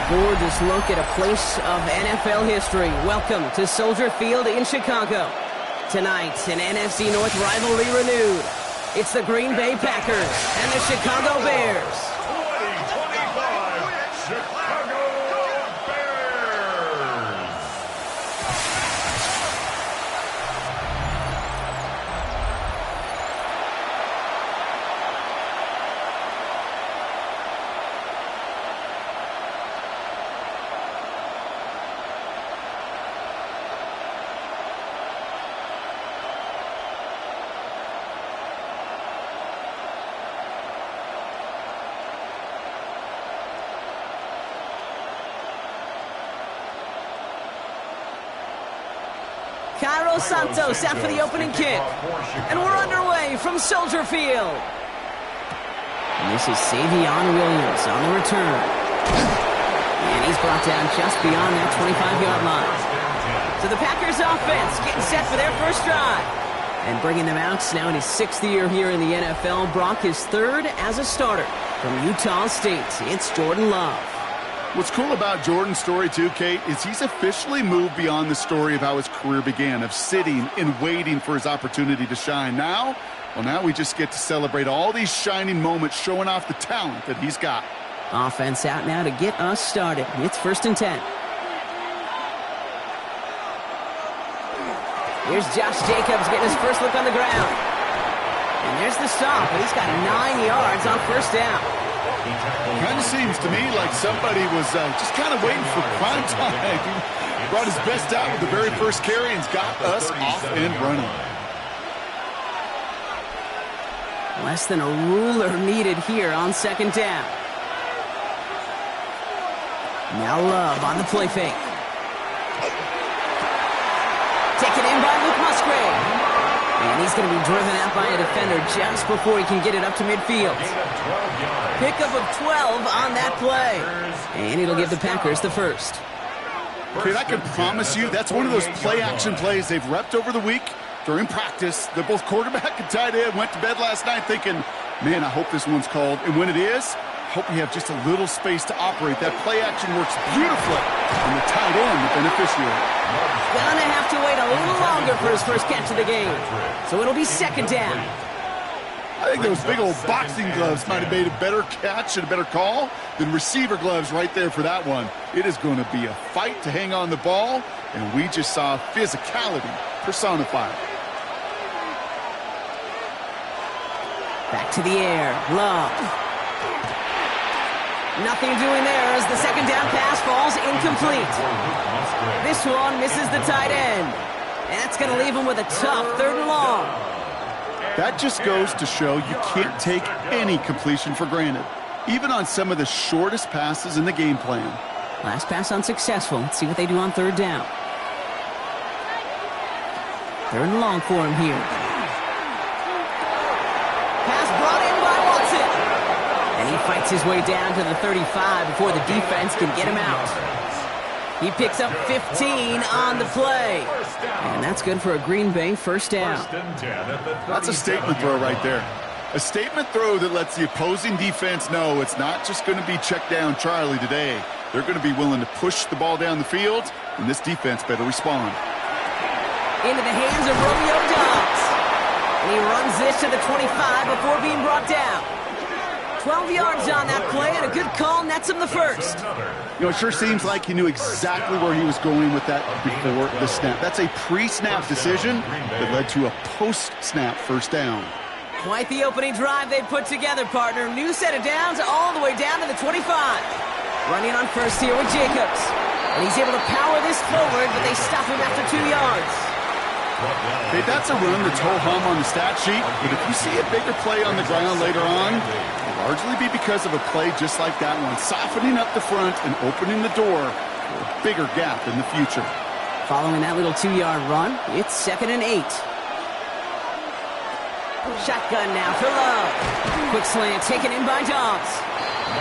gorgeous look at a place of NFL history. Welcome to Soldier Field in Chicago. Tonight, an NFC North rivalry renewed. It's the Green Bay Packers and the Chicago Bears. 2025 Chicago Bears. Cairo Santos out for the opening kick. And we're underway from Soldier Field. And this is Savion Williams on the return. And he's brought down just beyond that 25-yard line. So the Packers offense getting set for their first drive. And bringing them out now in his 6th year here in the NFL. Brock is 3rd as a starter from Utah State. It's Jordan Love. What's cool about Jordan's story, too, Kate, is he's officially moved beyond the story of how his career began, of sitting and waiting for his opportunity to shine. Now we just get to celebrate all these shining moments, showing off the talent that he's got. Offense out now to get us started. It's 1st and 10. Here's Josh Jacobs getting his first look on the ground. And there's the stop, but he's got 9 yards on 1st down. Kind of seems to me like somebody was just kind of waiting for prime time. He brought his best out with the very first carry and's got us off and running. Less than a ruler needed here on 2nd down. Now Love on the play fake. Taken in by Luke Musgrave. And he's going to be driven out by a defender just before he can get it up to midfield. Pickup of 12 on that play. And it'll give the Packers the first. Kid, I can promise you that's one of those play-action plays they've repped over the week during practice. They're both quarterback and tight end. Went to bed last night thinking, man, I hope this one's called. And when it is, I hope you have just a little space to operate. That play-action works beautifully. And the tight end, the beneficiary. Gonna have to wait a little longer for his first catch of the game. So it'll be 2nd down. I think those big old boxing gloves might have made a better catch and a better call than receiver gloves right there for that one. It is going to be a fight to hang on the ball, and we just saw physicality personified. Back to the air. Love. Nothing doing there as the 2nd down pass falls incomplete. This one misses the tight end. And that's going to leave him with a tough 3rd and long. That just goes to show you can't take any completion for granted, even on some of the shortest passes in the game plan. Last pass unsuccessful. Let's see what they do on 3rd down. 3rd and long for him here. Pass brought in by Watson. And he fights his way down to the 35 before the defense can get him out. He picks up 15 on the play. And that's good for a Green Bay 1st down. That's a statement throw right there. A statement throw that lets the opposing defense know it's not just going to be check down Charlie today. They're going to be willing to push the ball down the field, and this defense better respond. Into the hands of Romeo Dobbs. And he runs this to the 25 before being brought down. 12 yards on that play, and a good call nets him the first. You know, it sure seems like he knew exactly where he was going with that before the snap. That's a pre-snap decision that led to a post-snap 1st down. Quite the opening drive they put together, partner. New set of downs all the way down to the 25. Running on 1st here with Jacobs. And he's able to power this forward, but they stop him after 2 yards. Okay, that's a run that's ho-hum on the stat sheet, but if you see a bigger play on the ground later on, it'll largely be because of a play just like that one, softening up the front and opening the door for a bigger gap in the future. Following that little 2-yard run, it's 2nd and 8. Shotgun now for Love. Quick slant taken in by Dobbs.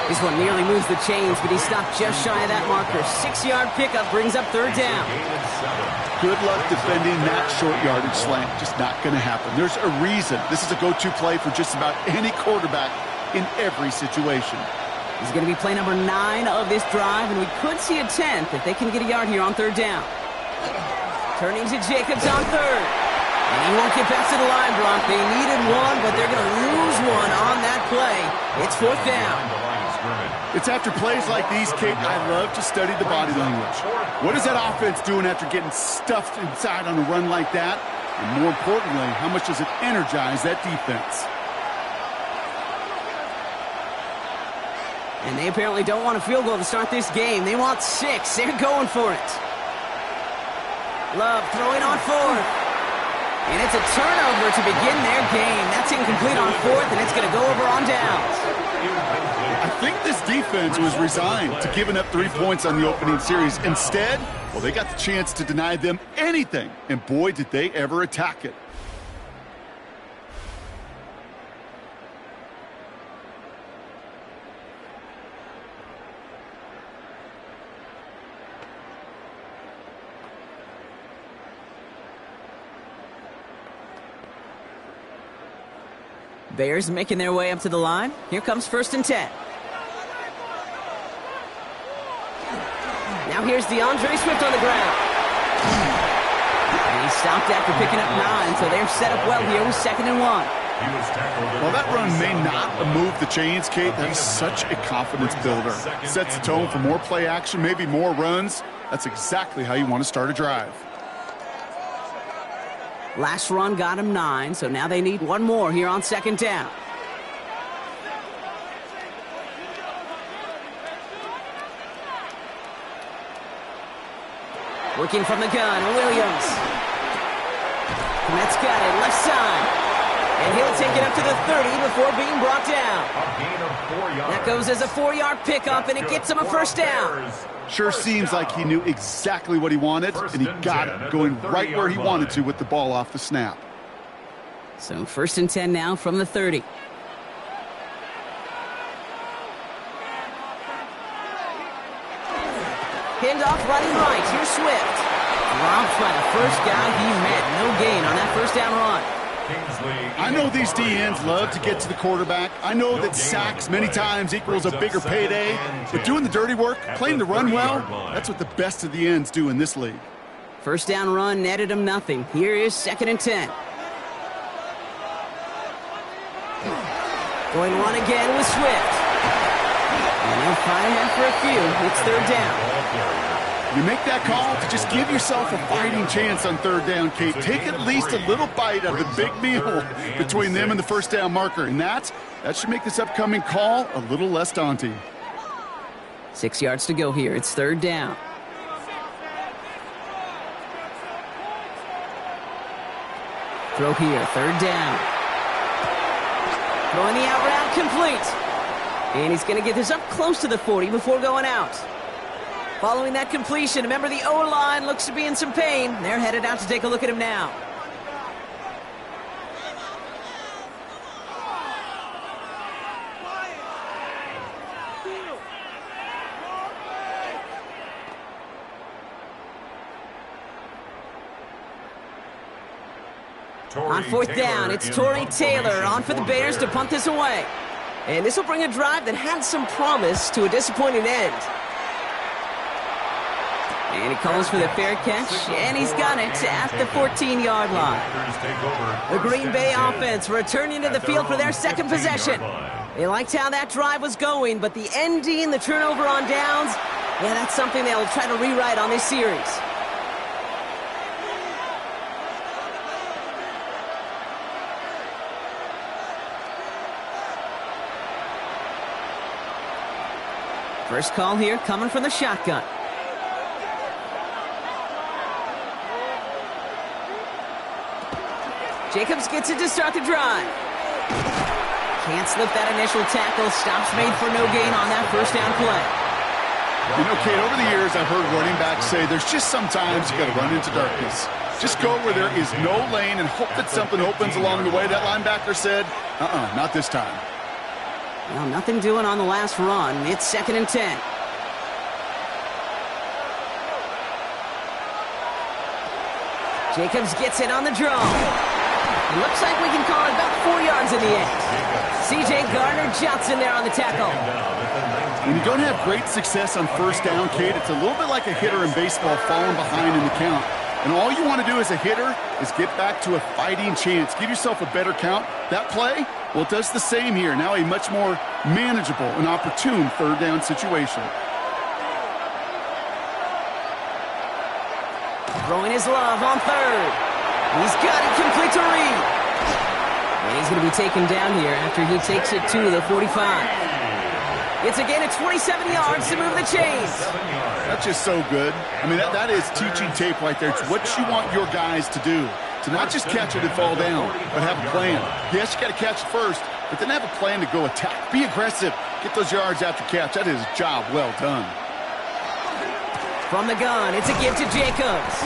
This one nearly moves the chains, but he stopped just shy of that marker. 6-yard pickup brings up 3rd down. Good luck defending that short yardage slant. Just not going to happen. There's a reason. This is a go-to play for just about any quarterback in every situation. He's going to be play number 9 of this drive, and we could see a 10th if they can get a yard here on third down. Turning to Jacobs on third. And he won't get past to the line, Brock. They needed one, but they're going to lose one on that play. It's fourth down. It's after plays like these, Kate, I love to study the body language. What is that offense doing after getting stuffed inside on a run like that? And more importantly, how much does it energize that defense? And they apparently don't want a field goal to start this game. They want 6. They're going for it. Love throwing on fourth. And it's a turnover to begin their game. That's incomplete on fourth, and it's going to go over on downs. I think this defense was resigned to giving up 3 points on the opening series. Instead, well, they got the chance to deny them anything. And boy, did they ever attack it. Bears making their way up to the line. Here comes 1st and 10. Now here's DeAndre Swift on the ground. And he stopped after picking up 9, so they're set up well here with 2nd and 1. Well, that run may not move the chains, Kate. That's such a confidence builder. Sets the tone for more play action, maybe more runs. That's exactly how you want to start a drive. Last run got him 9, so now they need one more here on 2nd down. Working from the gun, Williams. Met's got it, left side. And he'll take it up to the 30 before being brought down. That goes as a 4-yard pickup, and it gets him a 1st down. Sure seems like he knew exactly what he wanted, and he got it, going right where he wanted to with the ball off the snap. So 1st and 10 now from the 30. Handoff running right. Here's Swift. Dropped by the first guy he met. No gain on that 1st down run. I know these DNs love to get to the quarterback. I know that sacks many times equals a bigger payday. But doing the dirty work, playing the run well, that's what the best of the ends do in this league. 1st down run netted him nothing. Here is 2nd and 10. Going run again with Swift. And he'll find him for a few. It's 3rd down. You make that call to just give yourself a fighting chance on 3rd down, Kate. Take at least a little bite of the big meal between them and the 1st down marker. And that should make this upcoming call a little less daunting. 6 yards to go here. It's 3rd down. Throw here, 3rd down. Throwing the out route complete. And he's going to get this up close to the 40 before going out. Following that completion, remember the O-line looks to be in some pain. They're headed out to take a look at him now. On 4th down, it's Torrey Taylor on for the Bears to punt this away. And this will bring a drive that had some promise to a disappointing end. And he calls for the fair catch, and he's got it at the 14-yard line. The Green Bay offense returning to the field for their 2nd possession. They liked how that drive was going, but the ending, the turnover on downs, yeah, that's something they'll try to rewrite on this series. First call here coming from the shotgun. Jacobs gets it to start the drive. Can't slip that initial tackle. Stops made for no gain on that 1st down play. You know, Kate, over the years I've heard running backs say there's just sometimes you got to run into darkness. Just go where there is no lane and hope that something opens along the way. That linebacker said, not this time. Well, nothing doing on the last run. It's 2nd and 10. Jacobs gets it on the draw. It looks like we can call it about 4 yards in the end. C.J. Gardner-Johnson there on the tackle. When you don't have great success on first down, Kate, it's a little bit like a hitter in baseball falling behind in the count. And all you want to do as a hitter is get back to a fighting chance. Give yourself a better count. That play, well, it does the same here. Now a much more manageable and opportune third down situation. Throwing his love on third. He's got it complete to Reed. And he's going to be taken down here after he takes it to the 45. It's a gain of 27 yards to move the chains. That's just so good. I mean, that is teaching tape right there. It's what you want your guys to do. To not just catch it and fall down, but have a plan. Yes, you got to catch it first, but then have a plan to go attack. Be aggressive. Get those yards after catch. That is a job well done. From the gun, it's a give to Jacobs.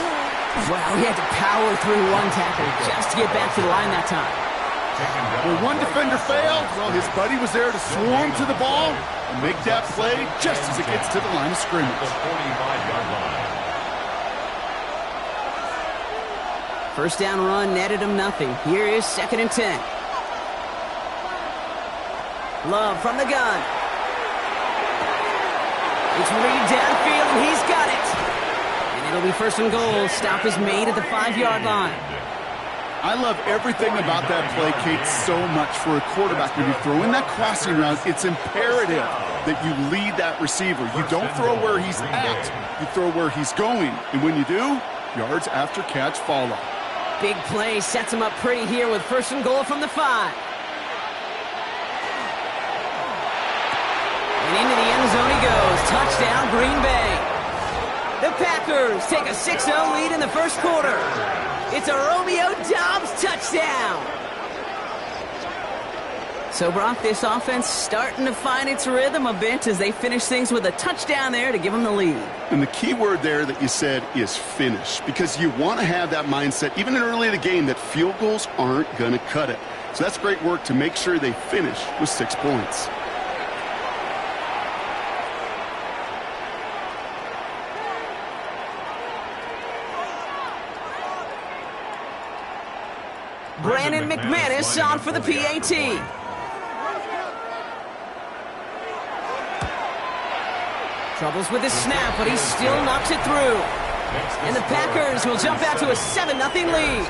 Wow, he had to power through one tackle just to get back to the line that time. When one defender failed, well, his buddy was there to swarm to the ball and make that play just as it gets to the line of scrimmage. First down run netted him nothing. Here is 2nd and 10. Love from the gun. It's Reed downfield, and he's got it. And it'll be 1st and goal. Stop is made at the 5-yard line. I love everything about that play, Kate, so much for a quarterback. When you're throwing that crossing route, it's imperative that you lead that receiver. You don't throw where he's at, you throw where he's going. And when you do, yards after catch follow. Big play sets him up pretty here with 1st and goal from the 5. And into the end zone he goes. Touchdown, Green Bay. The Packers take a 6-0 lead in the 1st quarter. It's a Romeo Doubs touchdown. So, Brock, this offense starting to find its rhythm a bit as they finish things with a touchdown there to give them the lead. And the key word there that you said is finish, because you want to have that mindset, even early in the game, that field goals aren't going to cut it. So that's great work to make sure they finish with 6 points. Brandon McManus on for the PAT. Troubles with his snap, but he still knocks it through. And the Packers will jump out to a 7-0 lead.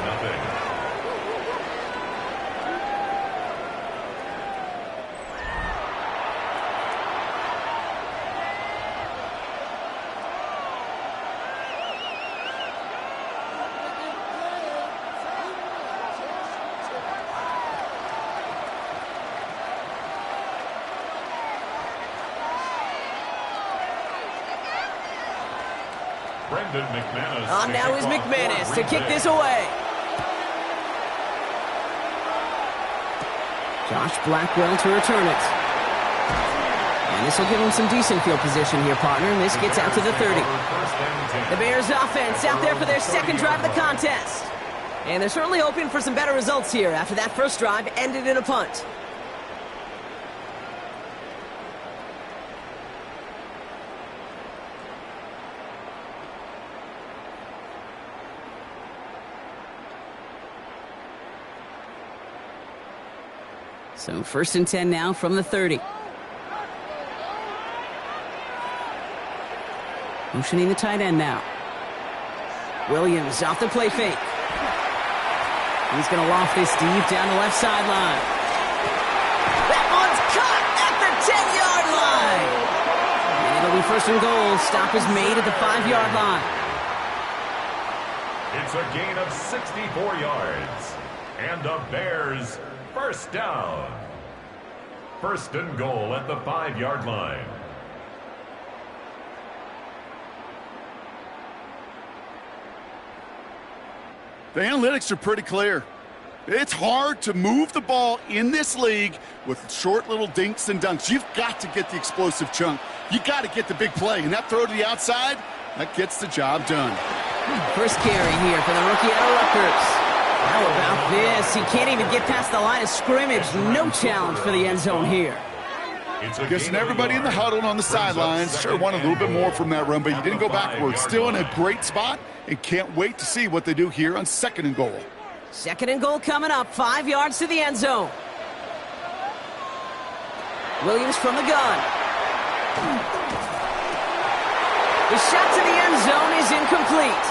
On now is McManus to kick this away. Josh Blackwell to return it. And this will give him some decent field position here, partner. And this gets out to the 30. The Bears offense out there for their 2nd drive of the contest. And they're certainly hoping for some better results here after that first drive ended in a punt. So 1st and 10 now from the 30. Motioning the tight end now. Williams off the play fake. He's going to loft this deep down the left sideline. That one's caught at the 10-yard line. And it'll be 1st and goal. Stop is made at the 5-yard line. It's a gain of 64 yards. And the Bears 1st down. 1st and goal at the 5-yard line. The analytics are pretty clear. It's hard to move the ball in this league with short little dinks and dunks. You've got to get the explosive chunk. You got to get the big play. And that throw to the outside, that gets the job done. First carry here for the rookie out of Rutgers. How about this? He can't even get past the line of scrimmage. No challenge for the end zone here. Guessing everybody in the huddle on the sidelines sure wanted a little bit more from that run, but he didn't go backwards. Still in a great spot, and can't wait to see what they do here on 2nd and goal. 2nd and goal coming up, 5 yards to the end zone. Williams from the gun. The shot to the end zone is incomplete.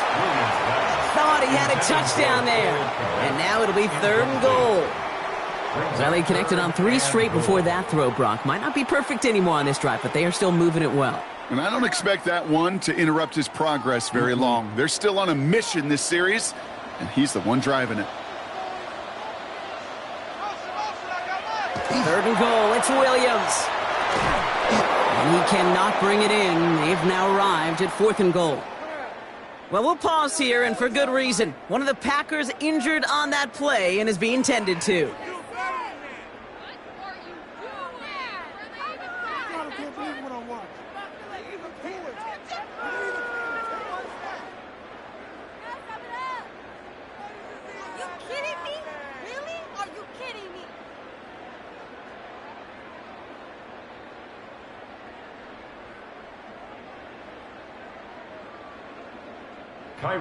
Thought he had a touchdown there. And now it'll be 3rd and goal. Well, they connected on 3 straight before that throw, Brock. Might not be perfect anymore on this drive, but they are still moving it well. And I don't expect that one to interrupt his progress very long. They're still on a mission this series, and he's the one driving it. 3rd and goal, it's Williams. And he cannot bring it in. They've now arrived at 4th and goal. Well, we'll pause here, and for good reason. One of the Packers injured on that play and is being tended to.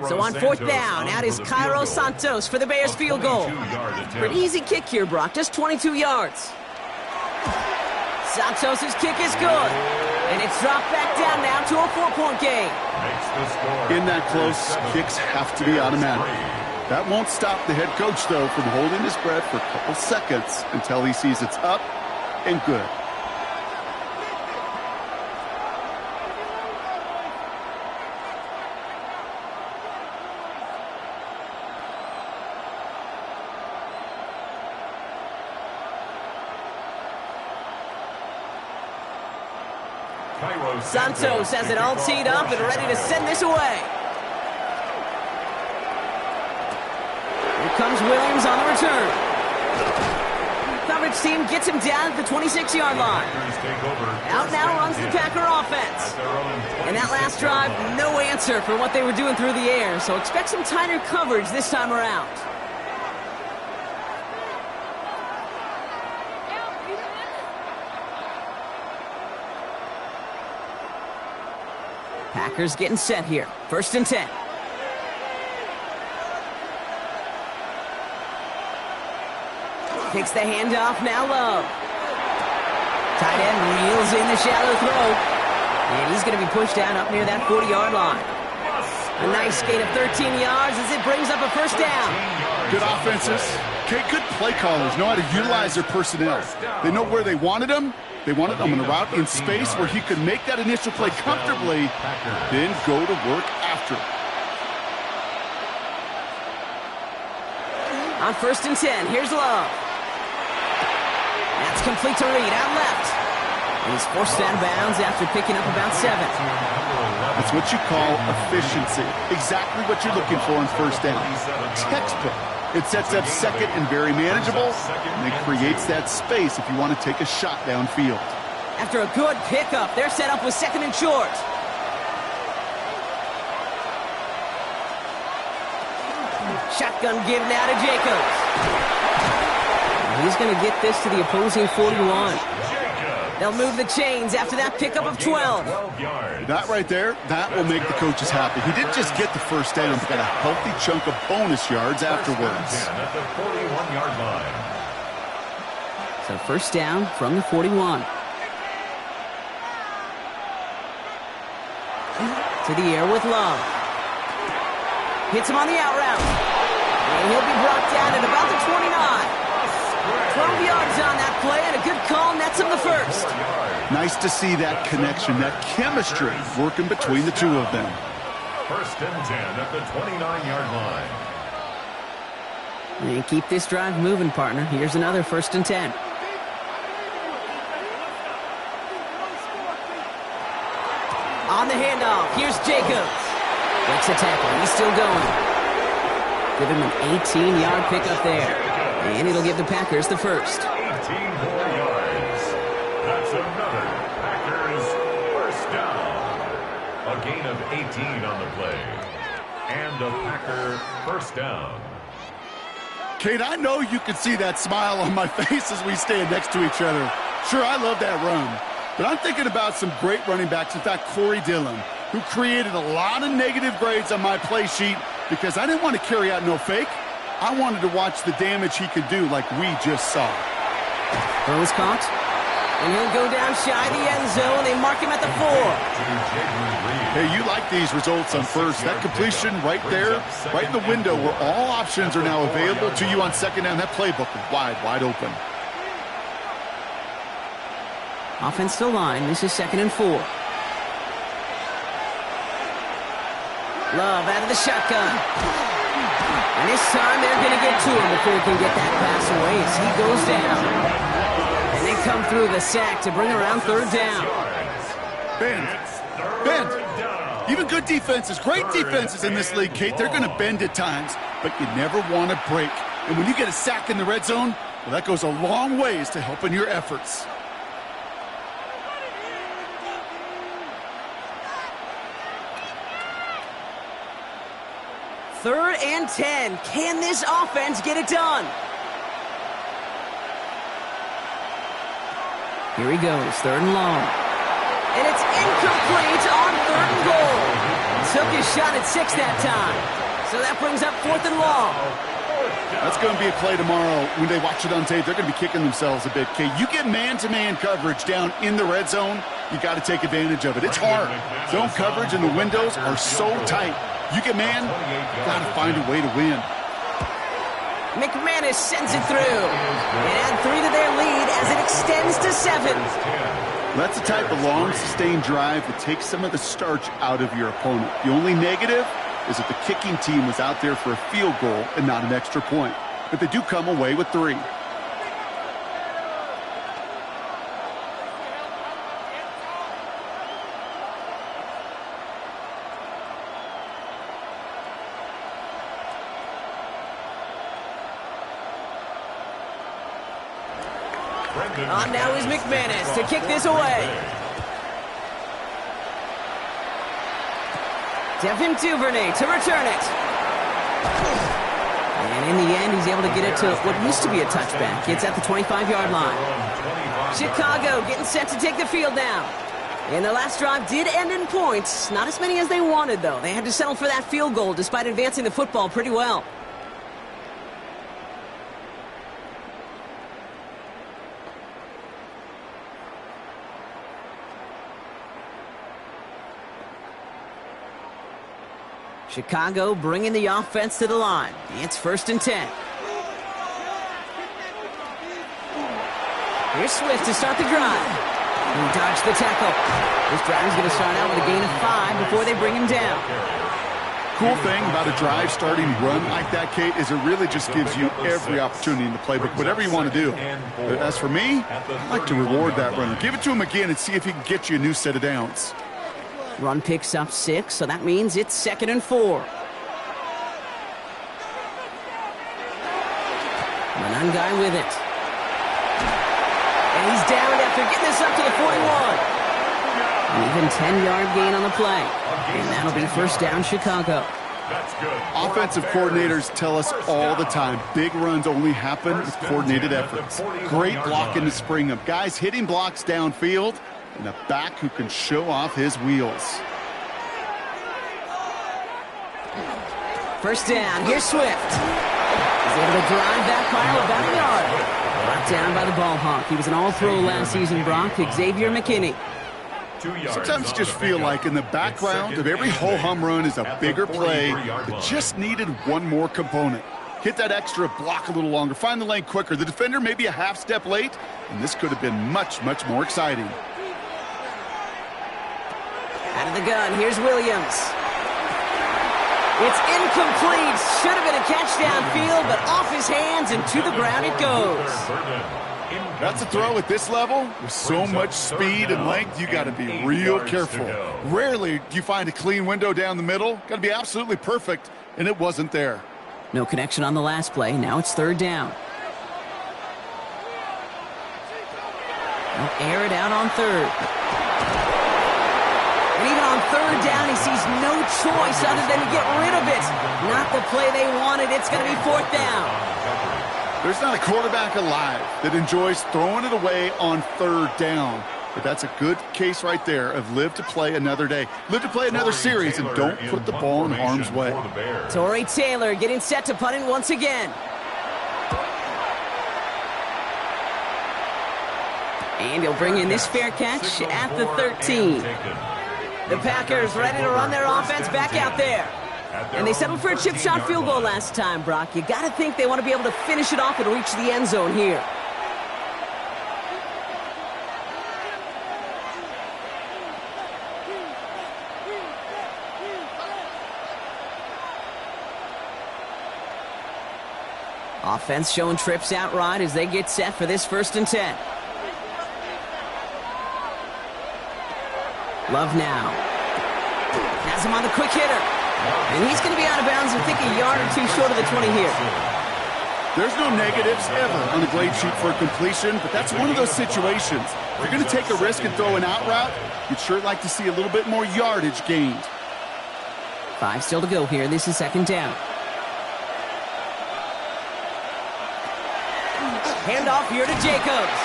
So on 4th down, out is Cairo Santos for the Bears field goal. Pretty easy kick here, Brock, just 22 yards. Santos' kick is good. And it's dropped back down now to a 4-point game. In that close, kicks have to be automatic. That won't stop the head coach, though, from holding his breath for a couple seconds until he sees it's up and good. Santos has it all teed up and ready to send this away. Here comes Williams on the return. Coverage team gets him down at the 26-yard line. Out now runs the Packer offense. And that last drive, no answer for what they were doing through the air, so expect some tighter coverage this time around. Packers getting set here. 1st and 10. Takes the handoff, now Love. Tight end reels in the shallow throw. And he's going to be pushed down up near that 40-yard line. A nice gain of 13 yards as it brings up a 1st down. Good offenses. Okay, good play callers know how to utilize their personnel. They know where they wanted them. They wanted him on a route in space where he could make that initial play comfortably, then go to work after it. On 1st and 10, here's Love. That's complete to Reed, out left. And he's forced out of bounds after picking up about 7. That's what you call efficiency. Exactly what you're looking for on 1st down. Textbook. It sets up 2nd and very manageable, and it creates that space if you want to take a shot downfield. After a good pickup, they're set up with 2nd and short. Shotgun give now to Jacobs. He's going to get this to the opposing 41. They'll move the chains after that pickup of 12. That right there, that will make the coaches happy. He didn't just get the 1st down, but got a healthy chunk of bonus yards afterwards. At the 41-yard line. So 1st down from the 41. To the air with Love. Hits him on the out route. And he'll be brought down at about the 29. 12 yards on that play, and a good call nets him the 1st. Nice to see that connection, that chemistry working between the two of them. 1st and 10 at the 29-yard line. And keep this drive moving, partner. Here's another 1st and 10. On the handoff, here's Jacobs. Breaks a tackle, he's still going. Give him an 18-yard pickup there. And it'll give the Packers the 1st. 18 more yards. That's another Packers 1st down. A gain of 18 on the play. And a Packer 1st down. Kate, I know you can see that smile on my face as we stand next to each other. Sure, I love that run. But I'm thinking about some great running backs. In fact, Corey Dillon, who created a lot of negative grades on my play sheet because I didn't want to carry out no fake. I wanted to watch the damage he could do like we just saw. Throw is caught. And he'll go down shy of the end zone. They mark him at the 4. Hey, you like these results on first. That completion right there, right in the window where all options are now available to you on second down. That playbook is wide open. Offense to line. This is 2nd and 4. Love out of the shotgun. And this time they're going to get to him before he can get that pass away as he goes down. And they come through the sack to bring around 3rd down. Bend. Even good defenses, great defenses in this league, Kate, they're going to bend at times, but you never want to break. And when you get a sack in the red zone, well, that goes a long ways to helping your efforts. Third and 10. Can this offense get it done? Here he goes, 3rd and long. And it's incomplete on 3rd and goal. Took his shot at 6 that time. So that brings up 4th and long. That's going to be a play tomorrow. When they watch it on tape, they're going to be kicking themselves a bit, Kate. You get man-to-man coverage down in the red zone, you got to take advantage of it. It's hard. Zone coverage and the windows are so tight. You get man, you got to find a way to win. McManus sends it through. And add 3 to their lead as it extends to 7. That's the type of long, sustained drive that takes some of the starch out of your opponent. The only negative is that the kicking team was out there for a field goal and not an extra point. But they do come away with 3. On now is McManus to kick this away. Devin Duvernay to return it. And in the end, he's able to get it to what used to be a touchback. It's at the 25-yard line. Chicago getting set to take the field now. And the last drive did end in points. Not as many as they wanted, though. They had to settle for that field goal despite advancing the football pretty well. Chicago bringing the offense to the line. It's 1st and 10. Here's Swift to start the drive. He dodged the tackle. This drive is going to start out with a gain of 5 before they bring him down. Cool thing about a drive starting run like that, Kate, is it really just gives you every opportunity in the playbook, whatever you want to do. But as for me, I like to reward that runner. Give it to him again and see if he can get you a new set of downs. Run picks up 6, so that means it's 2nd and 4. One guy with it. And he's down after getting this up to the 41. An even 10-yard gain on the play. And that'll be 1st down, Chicago. Offensive coordinators tell us all the time, big runs only happen with coordinated efforts. Great blocking to spring them. Guys hitting blocks downfield, and a back who can show off his wheels. 1st down, here's Swift. He's able to drive that pile about a yard. Brought down by the ball hawk. He was an all-pro last season, Brock, Xavier McKinney. Sometimes you just feel like in the background of every ho-hum run is a bigger play that just needed one more component. Hit that extra block a little longer, find the lane quicker. The defender may be a half step late, and this could have been much, much more exciting. Out of the gun, here's Williams. It's incomplete. Should have been a catch downfield, but off his hands and to the ground it goes. That's a throw at this level. With so much speed and length, you got to be real careful. Rarely do you find a clean window down the middle. Got to be absolutely perfect, and it wasn't there. No connection on the last play. Now it's 3rd down. They'll air it out on 3rd. And even on 3rd down, he sees no choice other than to get rid of it. Not the play they wanted. It's going to be 4th down. There's not a quarterback alive that enjoys throwing it away on 3rd down. But that's a good case right there of live to play another day. Live to play another series and don't put the ball in harm's way. Torrey Taylor getting set to punt it once again. And he'll bring in this fair catch at the 13. The Packers ready to run their offense back out there. And they settled for a chip shot field goal last time, Brock. You got to think they want to be able to finish it off and reach the end zone here. Offense showing trips out right as they get set for this 1st and 10. Love now. Has him on the quick hitter. And he's going to be out of bounds, I think, a yard or two short of the 20 here. There's no negatives ever on a grade sheet for a completion, but that's one of those situations. If you're going to take a risk and throw an out route, you'd sure like to see a little bit more yardage gained. 5 still to go here. This is 2nd down. Handoff here to Jacobs.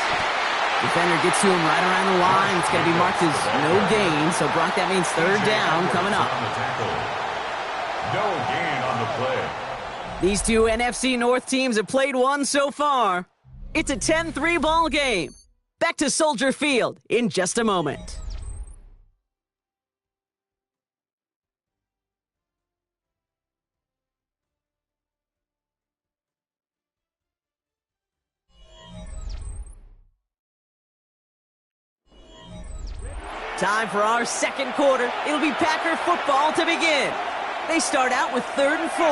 Defender gets to him right around the line. It's going to be marked as no gain. So, Brock, that means 3rd down coming up. No gain on the play. These two NFC North teams have played one so far. It's a 10-3 ball game. Back to Soldier Field in just a moment. Time for our 2nd quarter. It'll be Packer football to begin. They start out with 3rd and 4.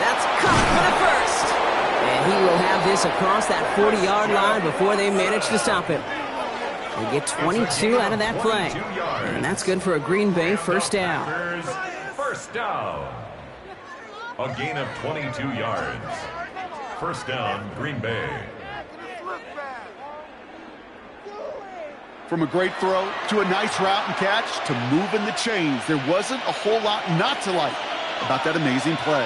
That's caught for the 1st. And he will have this across that 40-yard line before they manage to stop him. They get 22 out of that play. And that's good for a Green Bay 1st down. 1st down. A gain of 22 yards. 1st down, Green Bay. From a great throw to a nice route and catch to moving the chains, there wasn't a whole lot not to like about that amazing play.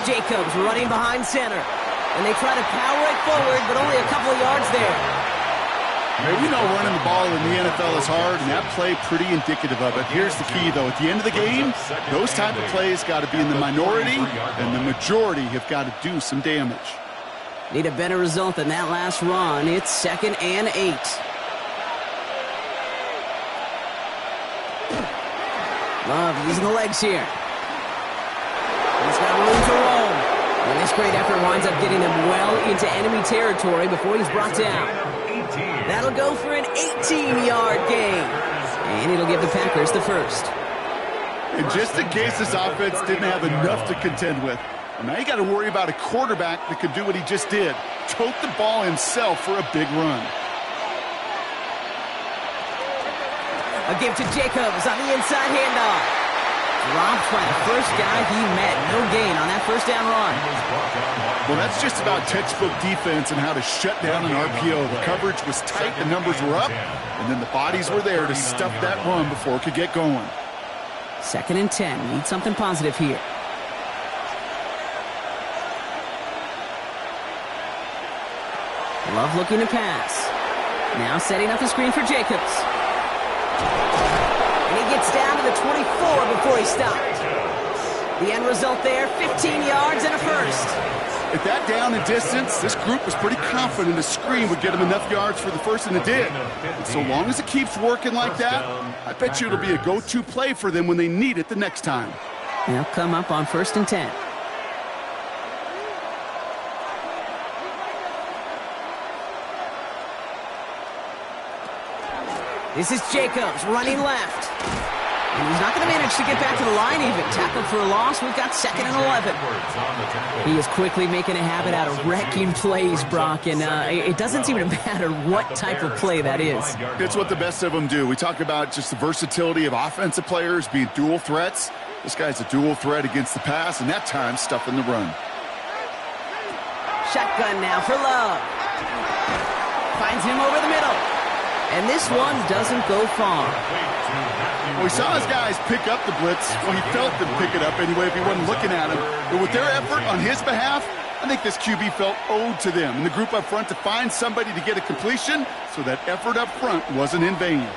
Jacobs running behind center. And they try to power it forward, but only a couple of yards there. We know running the ball in the NFL is hard, and that play pretty indicative of it. Here's the key, though. At the end of the game, those type of plays got to be in the minority, and the majority have got to do some damage. Need a better result than that last run. It's 2nd and 8. Love using the legs here. He's got room to roll. And this great effort winds up getting him well into enemy territory before he's brought down. That'll go for an 18-yard gain. And it'll give the Packers the 1st. And just in case this offense didn't have enough to contend with, now you got to worry about a quarterback that could do what he just did. Tote the ball himself for a big run. A give to Jacobs on the inside handoff. Dropped by the first guy he met. No gain on that 1st down run. Well, that's just about textbook defense and how to shut down an RPO. The coverage was tight, the numbers were up, and then the bodies were there to stuff that run before it could get going. 2nd and 10. Need something positive here. Love looking to pass. Now setting up the screen for Jacobs. And he gets down to the 24 before he stopped. The end result there, 15 yards and a 1st. At that down and distance, this group was pretty confident a screen would get them enough yards for the 1st, and it did. And so long as it keeps working like that, I bet you it'll be a go-to play for them when they need it the next time. They'll come up on 1st and 10. This is Jacobs running left. And he's not going to manage to get back to the line even. Tackled for a loss. We've got 2nd and 11. He is quickly making a habit out of wrecking plays, Brock. And it doesn't seem to matter what type of play that is. It's what the best of them do. We talk about just the versatility of offensive players being dual threats. This guy's a dual threat against the pass, and that time stuffing the run. Shotgun now for Love. Finds him over the middle. And this one doesn't go far. Well, we saw his guys pick up the blitz. Well, he felt them pick it up anyway if he wasn't looking at him. But with their effort on his behalf, I think this QB felt owed to them. And the group up front to find somebody to get a completion, so that effort up front wasn't in vain.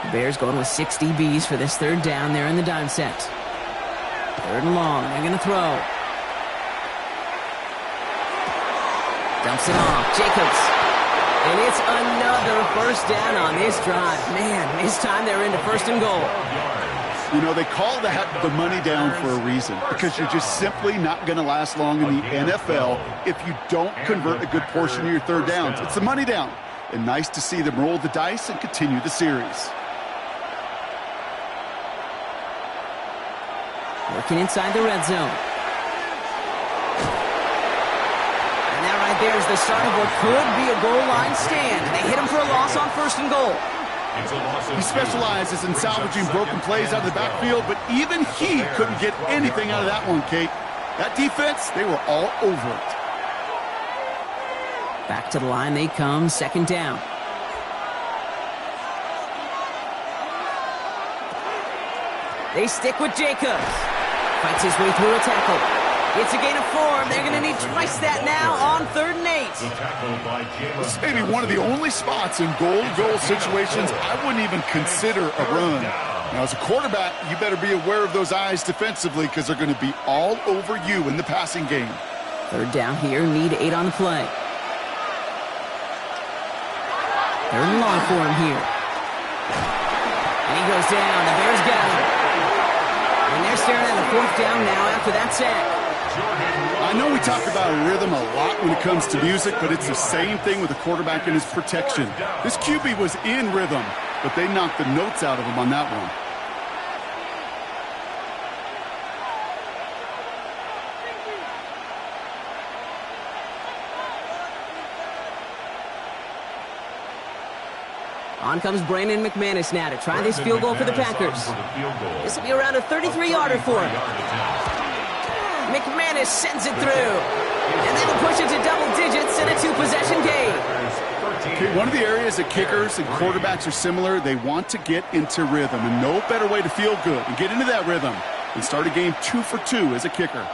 The Bears going with 6 DBs for this 3rd down there in the dime set. 3rd and long. They're going to throw. Dumps it off. Jacobs. And it's another first down on this drive. Man, this time they're into first and goal. You know, they call that the money down for a reason, because you're just simply not going to last long in the NFL if you don't convert a good portion of your third downs. It's the money down. And nice to see them roll the dice and continue the series. Working inside the red zone. And that right there is the start of what could be a goal line stand. They hit him for a loss on first and goal. He specializes in salvaging broken plays out of the backfield, but even he couldn't get anything out of that one, Kate. That defense, they were all over it. Back to the line they come, second down. They stick with Jacobs. Fights his way through a tackle. It's a gain of 4. They're going to need twice that now on 3rd and 8. This may be one of the only spots in goal-to-goal situations I wouldn't even consider a run. Now, as a quarterback, you better be aware of those eyes defensively, because they're going to be all over you in the passing game. 3rd down here, need 8 on the play. 3rd and long for him here. And he goes down. The Bears got him. And they're staring at a 4th down now after that sack. I know we talk about rhythm a lot when it comes to music, but it's the same thing with the quarterback and his protection. This QB was in rhythm, but they knocked the notes out of him on that one. On comes Brandon McManus now to try this field goal for the Packers. This will be around a 33-yarder for him. McManus sends it through. And they will push it to double digits in a 2-possession game. Okay, one of the areas that kickers and quarterbacks are similar, they want to get into rhythm. And no better way to feel good and get into that rhythm than start a game 2 for 2 as a kicker.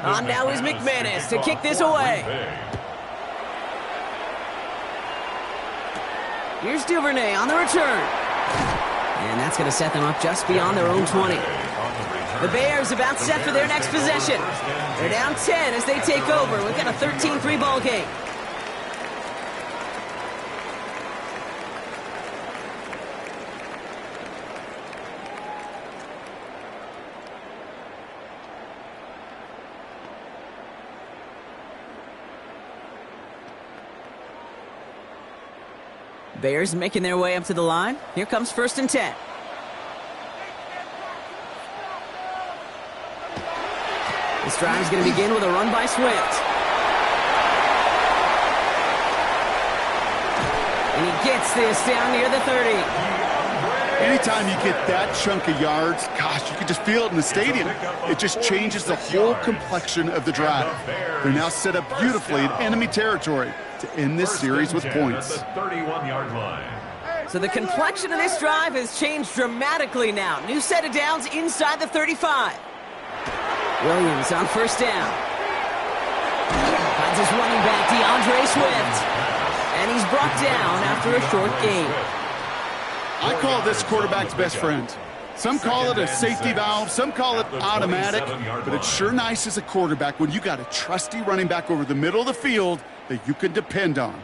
On now is McManus to kick this away. Here's Duvernay on the return. And that's going to set them up just beyond their own 20. The Bears about set for their next possession. They're down 10 as they take over. We've got a 13-3 ball game. Bears making their way up to the line. Here comes 1st and 10. This drive is going to begin with a run by Swift. And he gets this down near the 30. Anytime you get that chunk of yards, gosh, you can just feel it in the stadium. It just changes the whole complexion of the drive. They're now set up beautifully in enemy territory to end this series with points. So the complexion of this drive has changed dramatically now. New set of downs inside the 35. Williams on 1st down. Finds his running back, DeAndre Swift. And he's brought down after a short gain. I call this quarterback's best friend. Some call it a safety valve, some call it automatic, but it's sure nice as a quarterback when you got a trusty running back over the middle of the field that you can depend on.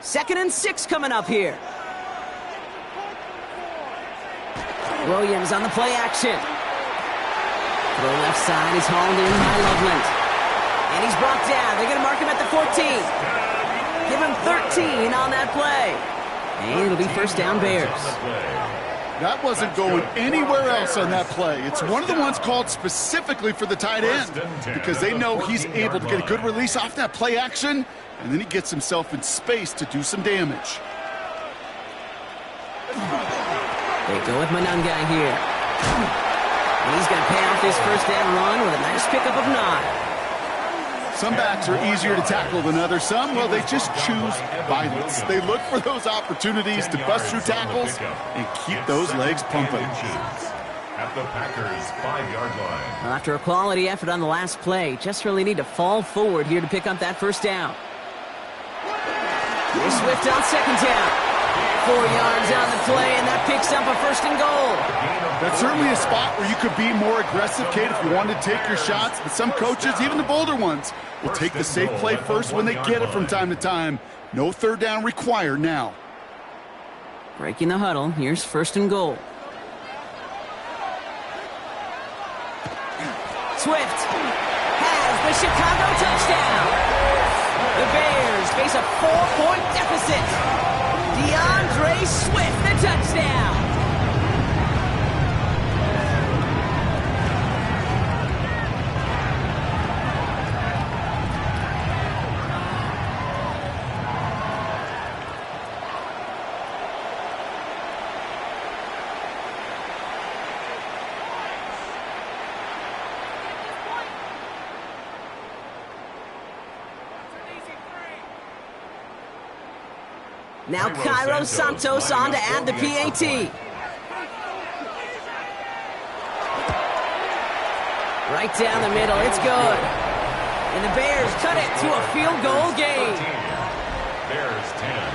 2nd and 6 coming up here. Williams on the play action. Throw left side is hauled in by Loveland. And he's brought down. They're going to mark him at the 14. Give him 13 on that play. And it'll be 1st down Bears. That wasn't going anywhere else on that play. It's one of the ones called specifically for the tight end because they know he's able to get a good release off that play action, and then he gets himself in space to do some damage. They go with Manunga here. And he's going to pay off this 1st down run with a nice pickup of 9. Some backs are easier to tackle than others. Some, well, they just choose violence. They look for those opportunities to bust through tackles and keep those legs pumping. at the Packers' 5-yard line. Well, after a quality effort on the last play, just really need to fall forward here to pick up that first down. Swift on second down. 4 yards on the play, and that picks up a first and goal. That's certainly a spot where you could be more aggressive, Kate, if you wanted to take your shots. But some coaches, even the bolder ones, will take the safe play first when they get it from time to time. No third down required now. Breaking the huddle. Here's first and goal. Swift has the Chicago touchdown. The Bears face a 4-point deficit. DeAndre Swift, the touchdown. Now Cairo Santos on to add the PAT. Right down the middle, it's good. And the Bears cut it to a field goal game. Bears 10.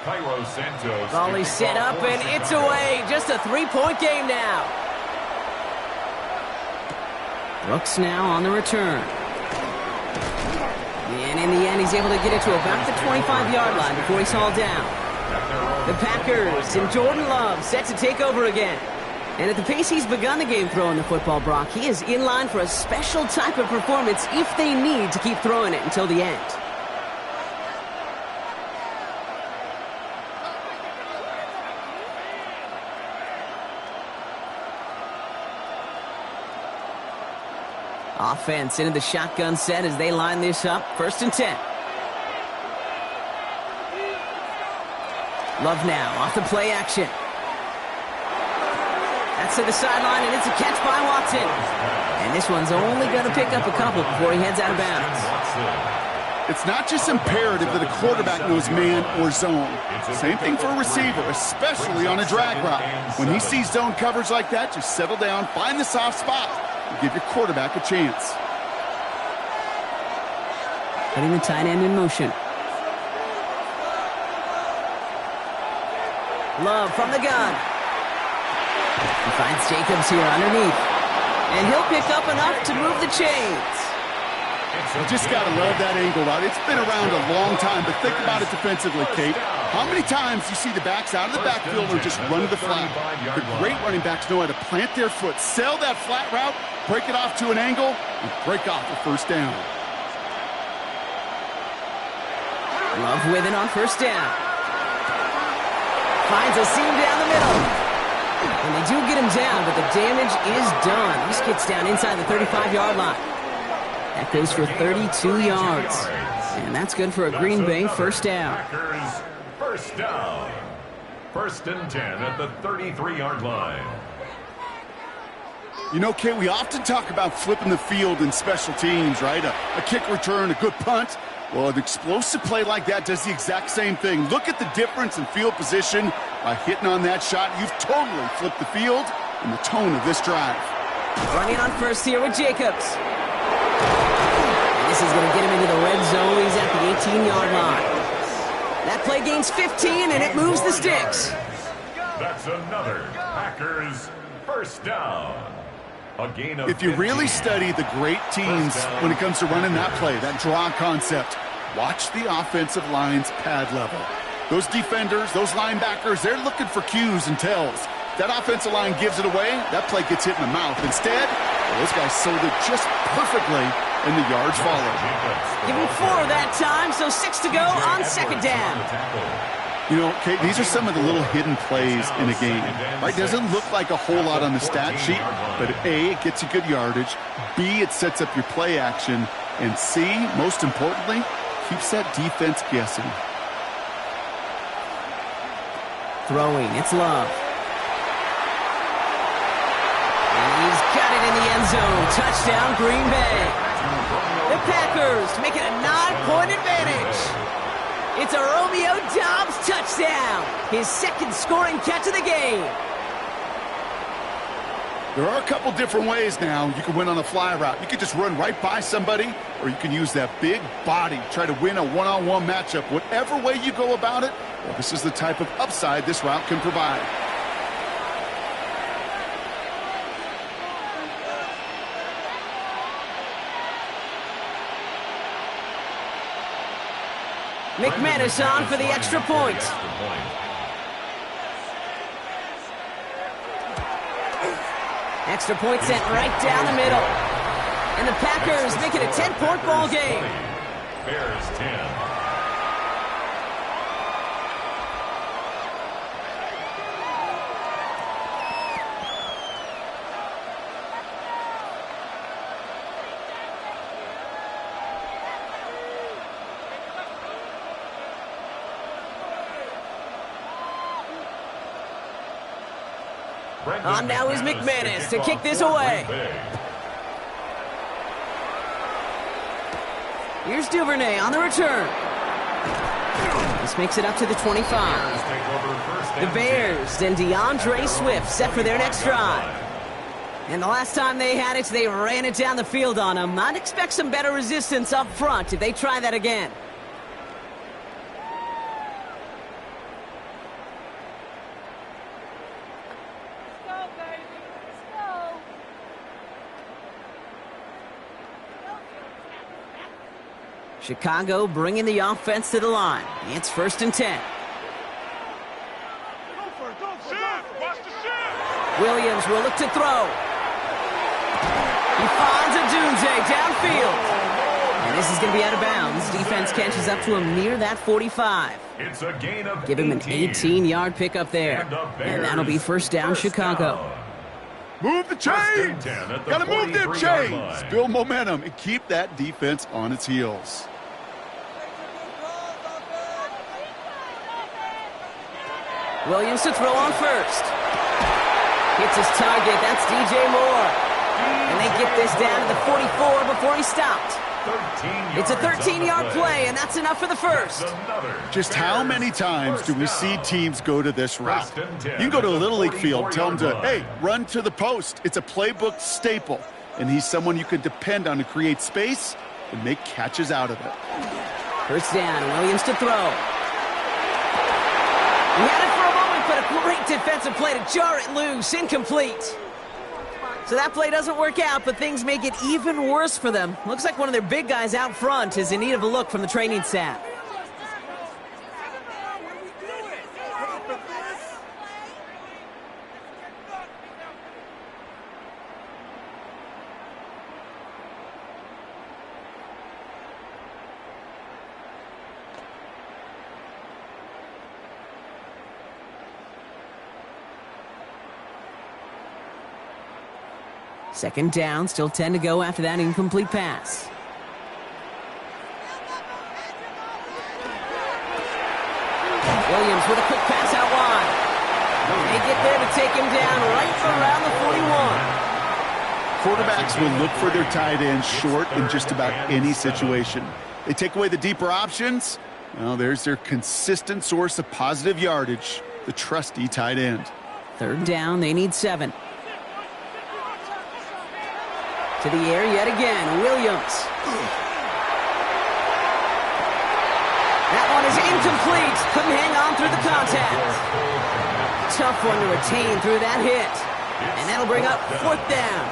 Cairo Santos. Volley set up and it's away. Just a 3-point game now. Brooks now on the return. And in the end, he's able to get it to about the 25-yard line before he's hauled down. The Packers and Jordan Love set to take over again. And at the pace he's begun the game throwing the football, Brock, he is in line for a special type of performance if they need to keep throwing it until the end. Offense into the shotgun set as they line this up. First and 10. Love now off the play action. That's to the sideline, and it's a catch by Watson. And this one's only going to pick up a couple before he heads out of bounds. It's not just imperative that a quarterback knows man or zone. Same thing for a receiver, especially on a drag route. When he sees zone coverage like that, just settle down, find the soft spot, and give your quarterback a chance. Putting the tight end in motion. Love from the gun. He finds Jacobs here underneath. And he'll pick up enough to move the chains. You just got to love that angle route. It's been around a long time, but think about it defensively, Kate. How many times do you see the backs out of the backfield or just run to the flat? The great running backs know how to plant their foot, sell that flat route, break it off to an angle, and break off the first down. Love with it on first down. Finds a seam down the middle. And they do get him down, but the damage is done. This gets down inside the 35-yard line. That goes for 32 yards. And that's good for a Green Bay first down. Packers first down. First and 10 at the 33-yard line. You know, Kate, we often talk about flipping the field in special teams, right? A kick return, a good punt. Well, an explosive play like that does the exact same thing. Look at the difference in field position. By hitting on that shot, you've totally flipped the field and the tone of this drive. Running on first here with Jacobs. And this is going to get him into the red zone. He's at the 18-yard line. That play gains 15, and it moves the sticks. That's another Packers first down. A gain of If you really study the great teams when it comes to running that play, that draw concept, watch the offensive line's pad level. Those defenders, those linebackers, they're looking for cues and tells. That offensive line gives it away, that play gets hit in the mouth. Instead, those guys sold it just perfectly, and the yards follow. Give him 4 that time, so 6 to go on second down. You know, Kate, these are some of the little hidden plays in a game. Right? Doesn't look like a whole lot on the stat sheet, but A, it gets you good yardage. B, it sets up your play action. And C, most importantly, keeps that defense guessing. Throwing, it's Love. And he's got it in the end zone. Touchdown, Green Bay. The Packers make it a 9-point advantage. It's a Romeo Doubs touchdown. His second scoring catch of the game. There are a couple different ways now. You can win on a fly route. You can just run right by somebody, or you can use that big body, try to win a one-on-one matchup. Whatever way you go about it, well, this is the type of upside this route can provide. McManus on for the extra point. Extra point sent right down the middle. And the Packers make it a 10-point ball game. Bears 10. On now is McManus to kick this away. Here's Duvernay on the return. This makes it up to the 25. The Bears and DeAndre Swift set for their next drive. And the last time they had it, they ran it down the field on them. I'd expect some better resistance up front if they try that again. Chicago bringing the offense to the line. It's 1st and 10. Williams will look to throw. He finds a Dunze downfield. And this is going to be out of bounds. Defense catches up to him near that 45. It's a gain of Give him an 18-yard pickup there. And that'll be first down, Chicago. Move the chains! Gotta move them chains! Build momentum and keep that defense on its heels. Williams to throw on first. Hits his target. That's DJ Moore. And they get this down to the 44 before he stopped. It's a 13-yard play, and that's enough for the first. Just how many times do we see teams go to this route? You can go to a Little League field, tell them to, hey, run to the post. It's a playbook staple, and he's someone you can depend on to create space and make catches out of it. First down, Williams to throw. He had it for a moment, but a great defensive play to jar it loose, incomplete. So that play doesn't work out, but things may get even worse for them. Looks like one of their big guys out front is in need of a look from the training staff. Second down, still 10 to go after that incomplete pass. Williams with a quick pass out wide. They get there to take him down right around the 41. Quarterbacks will look for their tight ends short in just about any situation. They take away the deeper options. Well, there's their consistent source of positive yardage, the trusty tight end. Third down, they need 7. To the air yet again, Williams. That one is incomplete. Couldn't hang on through the contact. Tough one to retain through that hit. And that'll bring up 4th down.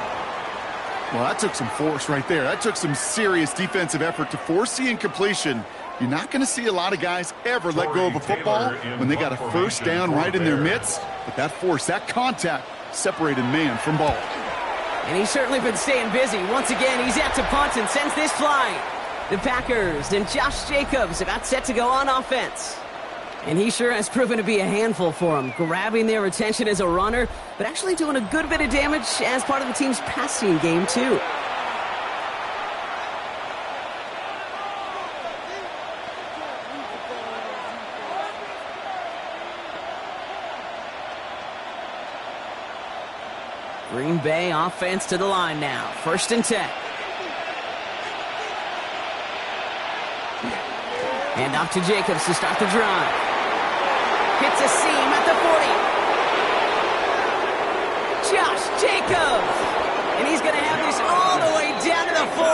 Well, that took some force right there. That took some serious defensive effort to force the incompletion. You're not going to see a lot of guys ever let go of a football when they got a first down right in their midst. But that force, that contact, separated man from ball. And he's certainly been staying busy. Once again, he's out to punt and sends this flying. The Packers and Josh Jacobs about set to go on offense. And he sure has proven to be a handful for them, grabbing their attention as a runner, but actually doing a good bit of damage as part of the team's passing game, too. Green Bay offense to the line now. 1st and 10. Hand off to Jacobs to start the drive. Hits a seam at the 40. Josh Jacobs. And he's going to have this all the way down to the 4.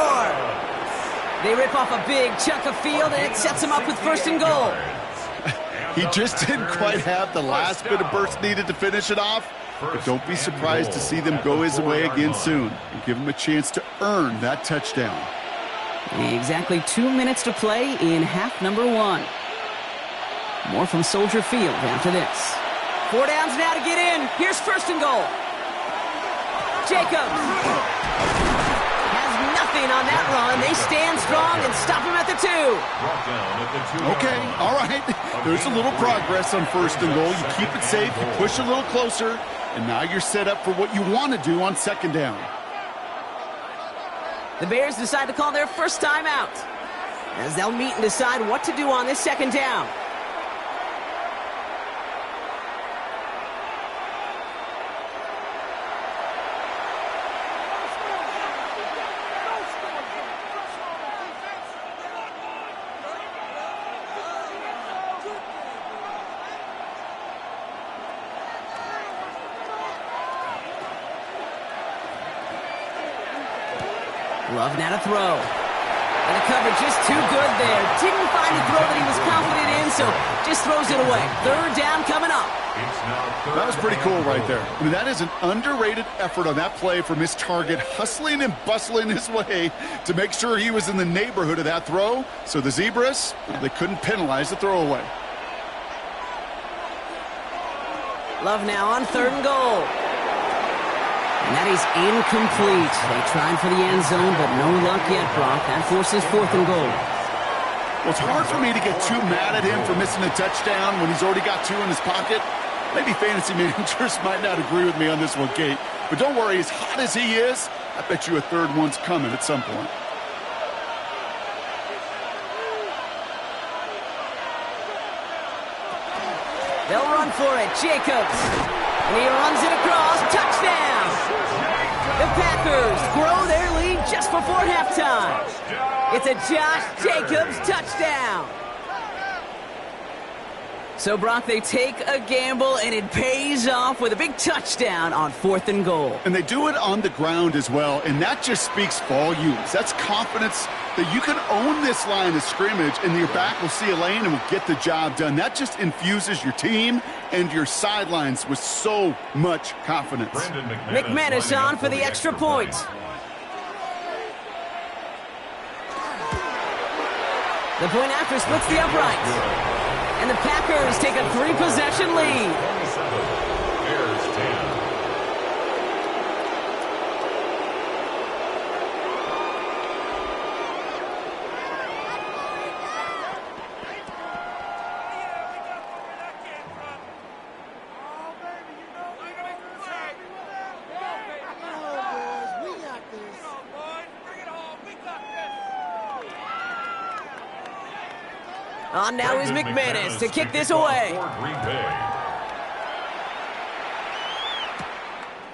They rip off a big chunk of field, and it sets him up with 1st and goal. He just didn't quite have the last bit of burst needed to finish it off. But don't be surprised to see them go his way again soon and give him a chance to earn that touchdown. Exactly 2 minutes to play in half number 1. More from Soldier Field after this. 4 downs now to get in. Here's 1st and goal. Jacobs has nothing on that run. They stand strong and stop him at the 2. Okay, all right. There's a little progress on 1st and goal. You keep it safe, you push a little closer, and now you're set up for what you want to do on 2nd down. The Bears decide to call their first time out, as they'll meet and decide what to do on this 2nd down. Love now to throw. And the coverage just too good there. Didn't find the throw that he was confident in, so just throws it away. 3rd down coming up. That was pretty cool right there. I mean, that is an underrated effort on that play for Miss Target, hustling and bustling his way to make sure he was in the neighborhood of that throw. So the Zebras, they couldn't penalize the throwaway. Love now on 3rd and goal. And that is incomplete. They tried for the end zone, but no luck yet, Brock. That forces 4th and goal. Well, it's hard for me to get too mad at him for missing a touchdown when he's already got 2 in his pocket. Maybe fantasy managers might not agree with me on this one, Kate. But don't worry, as hot as he is, I bet you a 3rd one's coming at some point. They'll run for it. Jacobs. And he runs it across. Touchdown. The Packers grow their lead just before halftime. It's a Josh Jacobs touchdown. So, Brock, they take a gamble, and it pays off with a big touchdown on 4th and goal. And they do it on the ground as well, and that just speaks volumes. That's confidence that you can own this line of scrimmage, and your back will see a lane and will get the job done. That just infuses your team and your sidelines with so much confidence. McManus on for the extra point. The point after splits the upright. And the Packers take a 3-possession lead. Bears 10. On now is McManus to kick this away.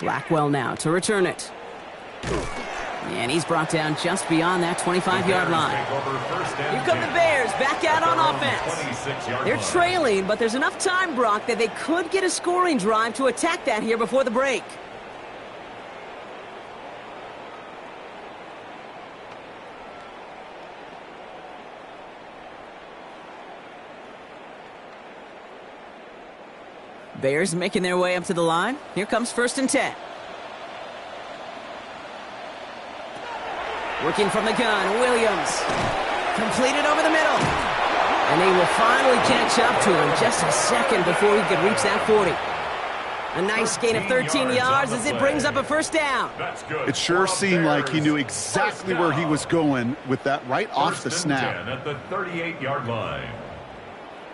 Blackwell now to return it. And he's brought down just beyond that 25-yard line. Here come the Bears back out on offense. They're trailing, but there's enough time, Brock, that they could get a scoring drive to attack that here before the break. Bears making their way up to the line. Here comes 1st and 10. Working from the gun, Williams. Completed over the middle. And they will finally catch up to him just a second before he could reach that 40. A nice gain of 13 yards as it brings up a 1st down. It sure seemed like he knew exactly where he was going with that right off the snap. At the 38-yard line.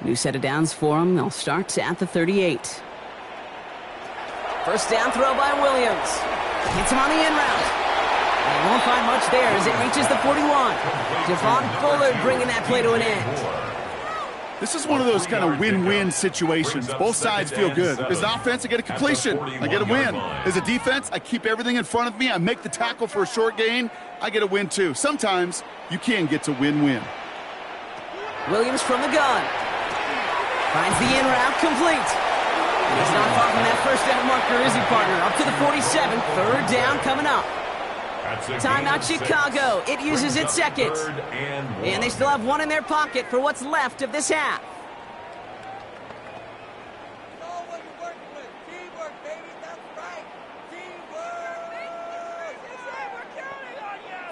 New set of downs for him. They'll start at the 38. 1st down throw by Williams. Hits him on the in route. And won't find much there as it reaches the 41. Javon Fuller bringing that play to an end. This is one of those kind of win-win situations. Both sides feel good. As an offense, I get a completion. I get a win. As a defense, I keep everything in front of me. I make the tackle for a short gain. I get a win, too. Sometimes you can get to win-win. Williams from the gun. Finds the in route complete. And he's not far from that first down marker, is he, partner? Up to the 47. Third down coming up. Timeout Chicago. It uses its second. And they still have one in their pocket for what's left of this half.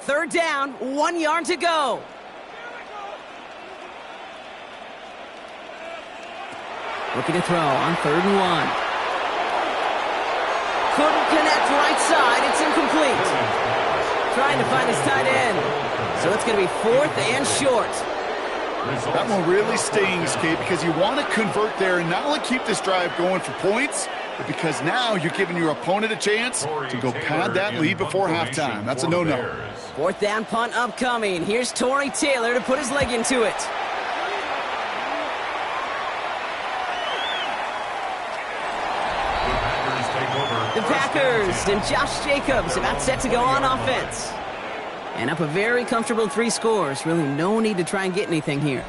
Third down, 1 yard to go. Looking to throw on 3rd and 1. Couldn't connect right side. It's incomplete. Trying to find his tight end. So it's going to be 4th and short. That one really stings, Kate, because you want to convert there and not only keep this drive going for points, but because now you're giving your opponent a chance to go pad that lead before halftime. That's a no-no. 4th down punt upcoming. Here's Torrey Taylor to put his leg into it. The Packers and Josh Jacobs about set to go on offense. And up a very comfortable 3 scores. Really no need to try and get anything here.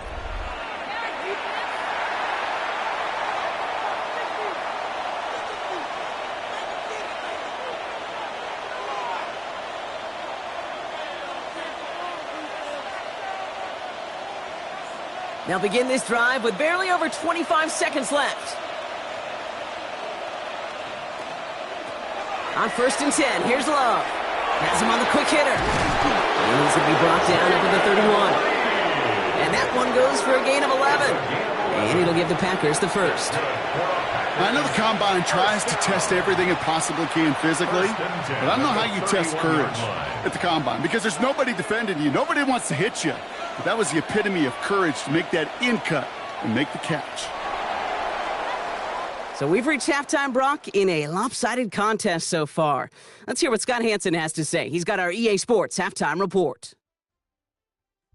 They'll begin this drive with barely over 25 seconds left. On 1st and 10, here's Love. Has him on the quick hitter. And he's going to be brought down up at the 31. And that one goes for a gain of 11. And it'll give the Packers the first. I know the Combine tries to test everything it possibly can physically, but I don't know how you test courage at the Combine because there's nobody defending you. Nobody wants to hit you. But that was the epitome of courage to make that in cut and make the catch. So we've reached halftime, Brock, in a lopsided contest so far. Let's hear what Scott Hansen has to say. He's got our EA Sports halftime report.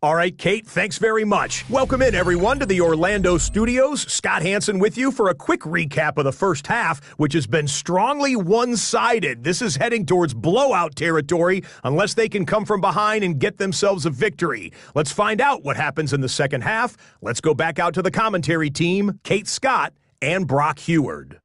All right, Kate, thanks very much. Welcome in, everyone, to the Orlando studios. Scott Hansen with you for a quick recap of the first half, which has been strongly one-sided. This is heading towards blowout territory unless they can come from behind and get themselves a victory. Let's find out what happens in the second half. Let's go back out to the commentary team, Kate Scott and Brock Heward.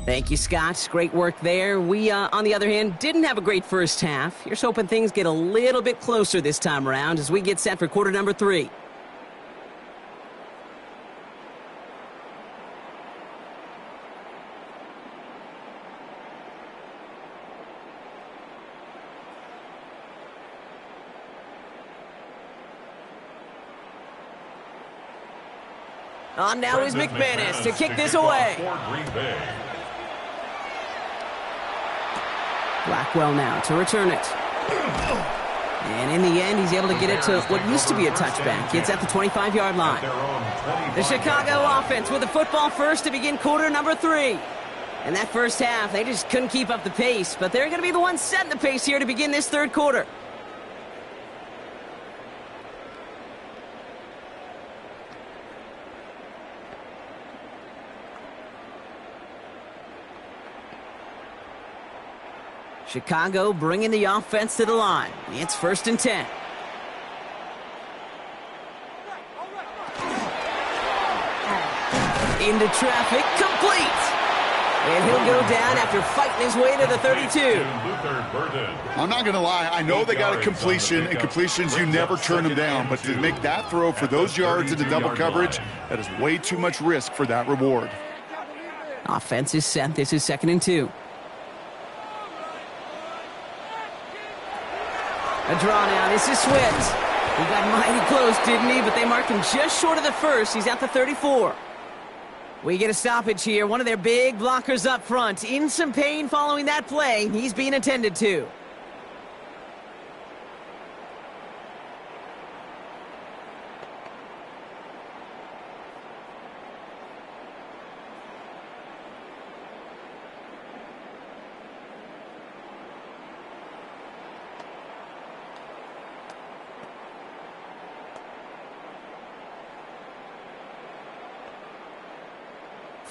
Thank you, Scott. Great work there. We, on the other hand, didn't have a great first half. Here's hoping things get a little bit closer this time around as we get set for quarter number 3. On now is McManus to kick this away. Blackwell now to return it. And in the end, he's able to get it to what used to be a touchback. It's at the 25-yard line. The Chicago offense with the football first to begin quarter number 3. And that first half, they just couldn't keep up the pace. But they're going to be the ones setting the pace here to begin this third quarter. Chicago bringing the offense to the line. It's 1st and 10. Into traffic, complete. And he'll go down after fighting his way to the 32. I'm not going to lie. I know they got a completion, and completions, you never turn them down. But to make that throw for those yards into double coverage, that is way too much risk for that reward. Offense is set. This is 2nd and 2. A draw now. This is Swift. He got mighty close, didn't he? But they marked him just short of the first. He's at the 34. We get a stoppage here. One of their big blockers up front. In some pain following that play. He's being attended to.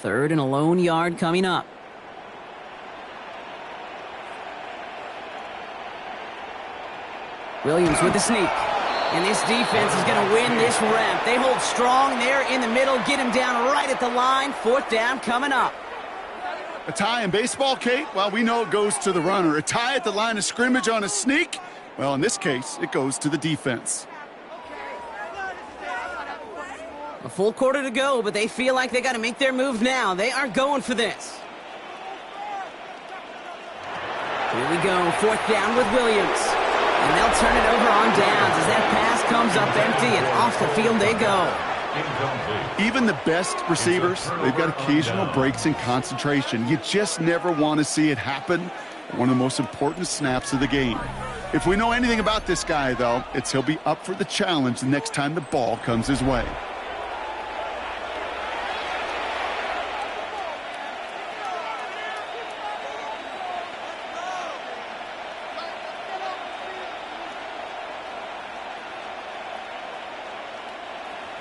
3rd and a lone yard coming up. Williams with the sneak. And this defense is going to win this ramp. They hold strong there in the middle, get him down right at the line. 4th down coming up. A tie in baseball, Kate? Well, we know it goes to the runner. A tie at the line of scrimmage on a sneak? Well, in this case, it goes to the defense. A full quarter to go, but they feel like they got to make their move now. They are going for this. Here we go, 4th down with Williams. And they'll turn it over on downs as that pass comes up empty, and off the field they go. Even the best receivers, they've got occasional breaks in concentration. You just never want to see it happen. One of the most important snaps of the game. If we know anything about this guy, though, it's he'll be up for the challenge the next time the ball comes his way.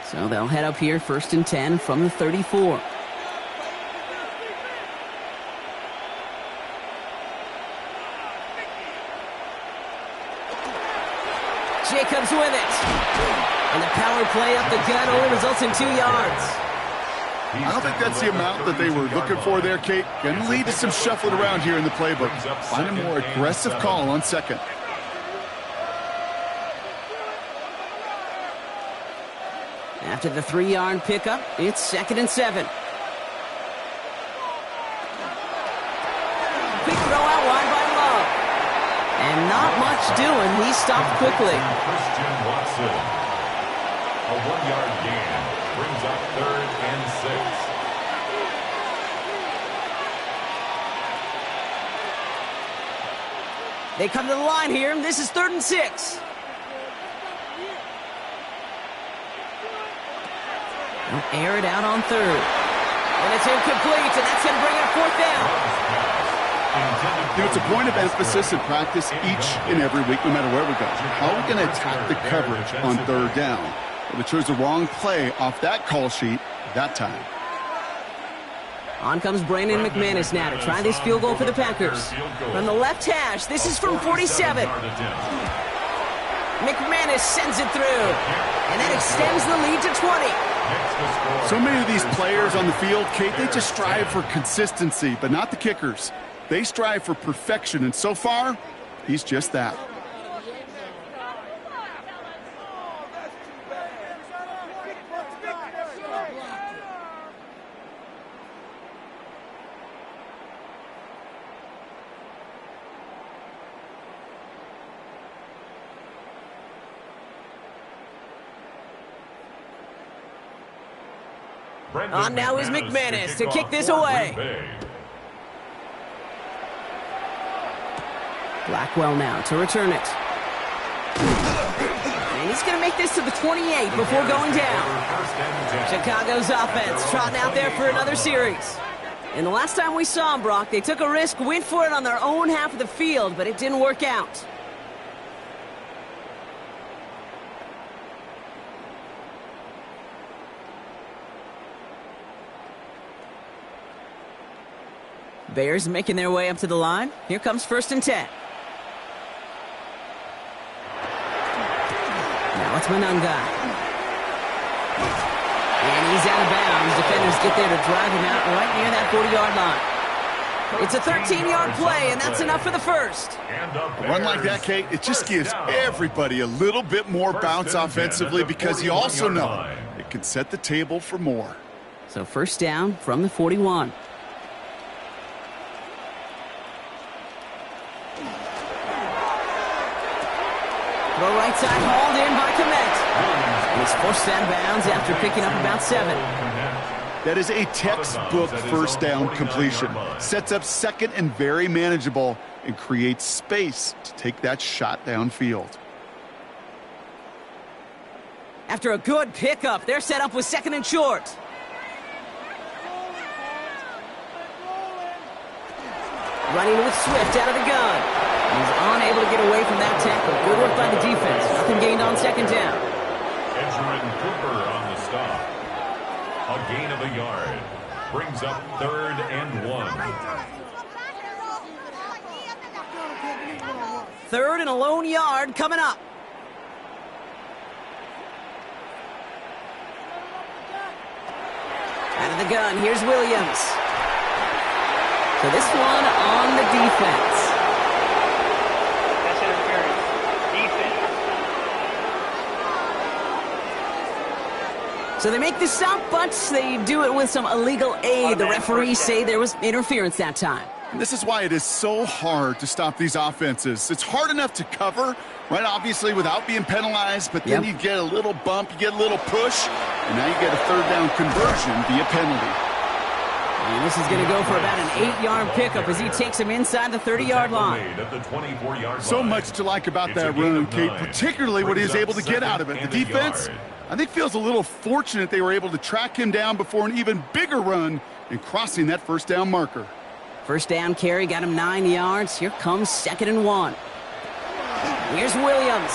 So they'll head up here, 1st and 10 from the 34. Jacobs with it. And the power play up the gut only results in 2 yards. I don't think that's the amount that they were looking for there, Kate. Going to lead to some shuffling around here in the playbook. Find a more aggressive call on 2nd. After the 3-yard pickup, it's 2nd and 7. Quick throw out wide by Love. And not much doing. He stopped quickly. Christian Watson. A 1-yard gain brings up 3rd and 6. They come to the line here. This is 3rd and 6. They'll air it out on 3rd. And it's incomplete, and that's going to bring up 4th down. It's a point of emphasis in practice each and every week, no matter where we go. How are we going to attack the coverage on 3rd down? Well, they chose the wrong play off that call sheet that time. On comes Brandon McManus now to try this field goal for the Packers. From the left hash, this is from 47. McManus sends it through, and that extends the lead to 20. So many of these players on the field, Kate, they just strive for consistency, but not the kickers. They strive for perfection, and so far, he's just that. On now is McManus to kick this away. Blackwell now to return it. And he's going to make this to the 28 before going down. Chicago's offense trotting out there for another series. And the last time we saw them, Brock, they took a risk, went for it on their own half of the field, but it didn't work out. Bears making their way up to the line. Here comes 1st and 10. Now it's Manunga. And he's out of bounds. Defenders get there to drive him out right near that 40-yard line. It's a 13-yard play, and that's enough for the first. A run like that, Kate, it just gives everybody a little bit more bounce offensively because you also know it can set the table for more. So 1st down from the 41. Throw right side, hauled in by Komet. And he's forced out of bounds after picking up about 7. That is a textbook 1st down completion. Sets up 2nd and very manageable and creates space to take that shot downfield. After a good pickup, they're set up with 2nd and short. Running with Swift out of the gun. He's unable to get away from that tackle. Good work by the defense. Nothing gained on 2nd down. Edgerrin Cooper on the stop. A gain of a yard. brings up 3rd and 1. 3rd and a lone yard coming up. Out of the gun, here's Williams. So this one on the defense. That's interference. Defense. So they make the stop, but they do it with some illegal aid. The referees say there was interference that time. And this is why it is so hard to stop these offenses. It's hard enough to cover, right, obviously, without being penalized, but then you get a little bump, you get a little push, and now you get a 3rd down conversion via penalty. And this is going to go for about an 8-yard pickup as he takes him inside the 30-yard line. So much to like about that run, Kate, particularly what he was able to get out of it. The defense, I think, feels a little fortunate they were able to track him down before an even bigger run in crossing that 1st down marker. 1st down carry, got him 9 yards. Here comes 2nd and 1. Here's Williams.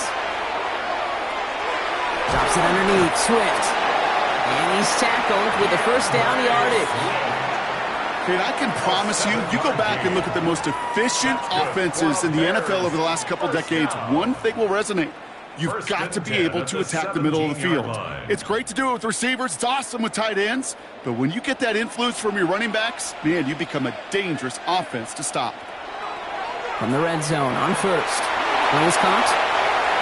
Drops it underneath, Swift. And he's tackled with the 1st down yardage. And I can promise you, you go back and look at the most efficient offenses in the NFL over the last couple decades, one thing will resonate. You've got to be able to attack the middle of the field. It's great to do it with receivers. It's awesome with tight ends. But when you get that influence from your running backs, man, you become a dangerous offense to stop. From the red zone on 1st. Williams caught.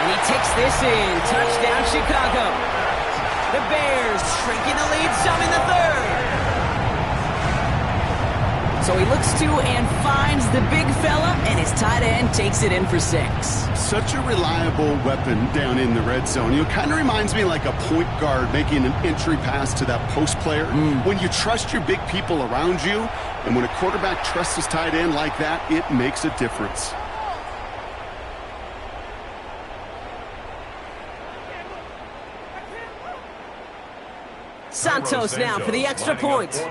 And he takes this in. Touchdown, Chicago. The Bears shrinking the lead some in the 3rd. So he looks to and finds the big fella, and his tight end takes it in for 6. Such a reliable weapon down in the red zone. You know, kind of reminds me like a point guard making an entry pass to that post player. When you trust your big people around you, and when a quarterback trusts his tight end like that, it makes a difference. Santos now for the extra point.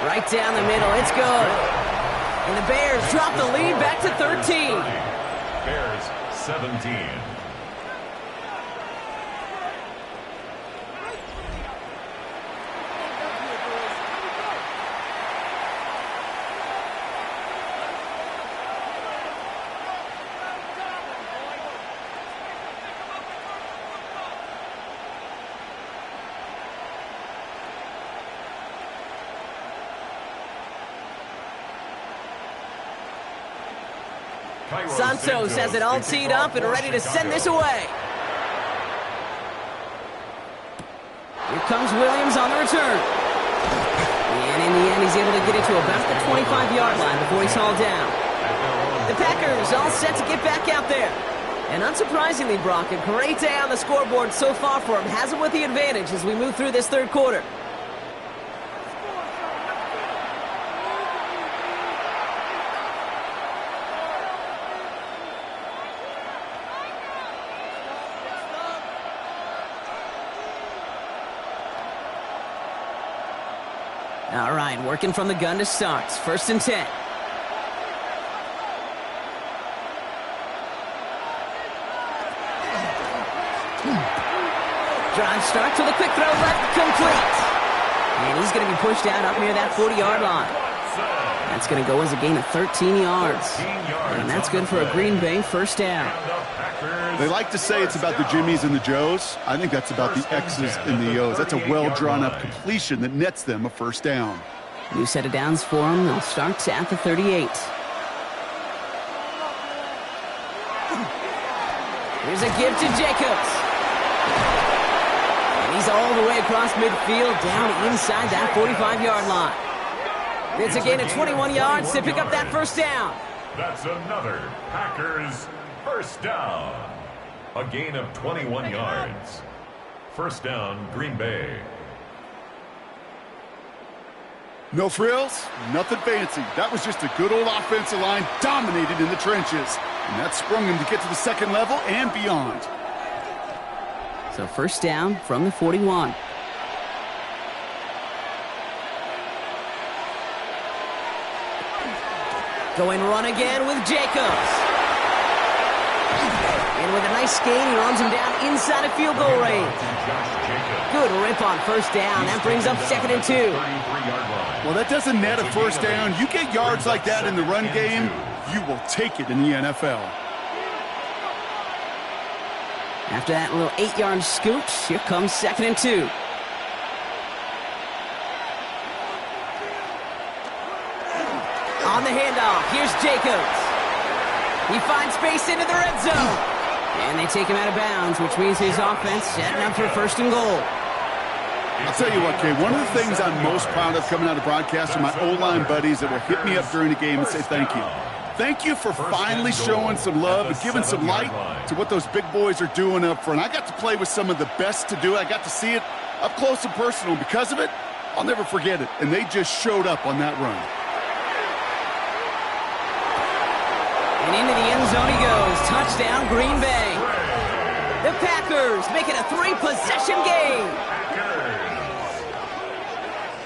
Right down the middle, it's good. And the Bears drop the lead back to 13. Bears 17. Santos has it all teed up and ready to send this away. Here comes Williams on the return. And in the end, he's able to get it to about the 25-yard line before he's hauled down. The Packers all set to get back out there. And unsurprisingly, Brock, a great day on the scoreboard so far for him. Has it with the advantage as we move through this 3rd quarter. All right, working from the gun to start. 1st and 10. Drive start to the quick throw left, complete. And he's going to be pushed out up near that 40-yard line. That's going to go as a gain of 13 yards. And that's good for a Green Bay 1st down. They like to say it's about the Jimmies and the Joes. I think that's about the X's and the O's. That's a well-drawn-up completion that nets them a 1st down. New set of downs for them. They'll start at the 38. Here's a give to Jacobs. And he's all the way across midfield, down inside that 45-yard line. It's a gain of 21 yards to pick up that 1st down. That's another Packers 1st down. A gain of 21 yards. 1st down, Green Bay. No frills, nothing fancy. That was just a good old offensive line dominated in the trenches. And that sprung him to get to the 2nd level and beyond. So 1st down from the 41. Going run again with Jacobs. And with a nice skate, he runs him down inside of field goal range. Good rip on first down. That brings up 2nd and 2. Well, that doesn't net a first down. You get yards like that in the run game, you will take it in the NFL. After that little 8-yard scoot, here comes 2nd and 2. On the handoff, here's Jacobs. He finds space into the red zone. And they take him out of bounds, which means his offense setting up for 1st and goal. I'll tell you what, Kay, one of the things I'm most proud of coming out of broadcast are my O-line buddies that will hit me up during the game and say thank you. Thank you for finally showing some love and giving some light to what those big boys are doing up front. I got to play with some of the best to do it. I got to see it up close and personal. Because of it, I'll never forget it. And they just showed up on that run. And into the end zone he goes. Touchdown, Green Bay. The Packers make it a 3-possession game.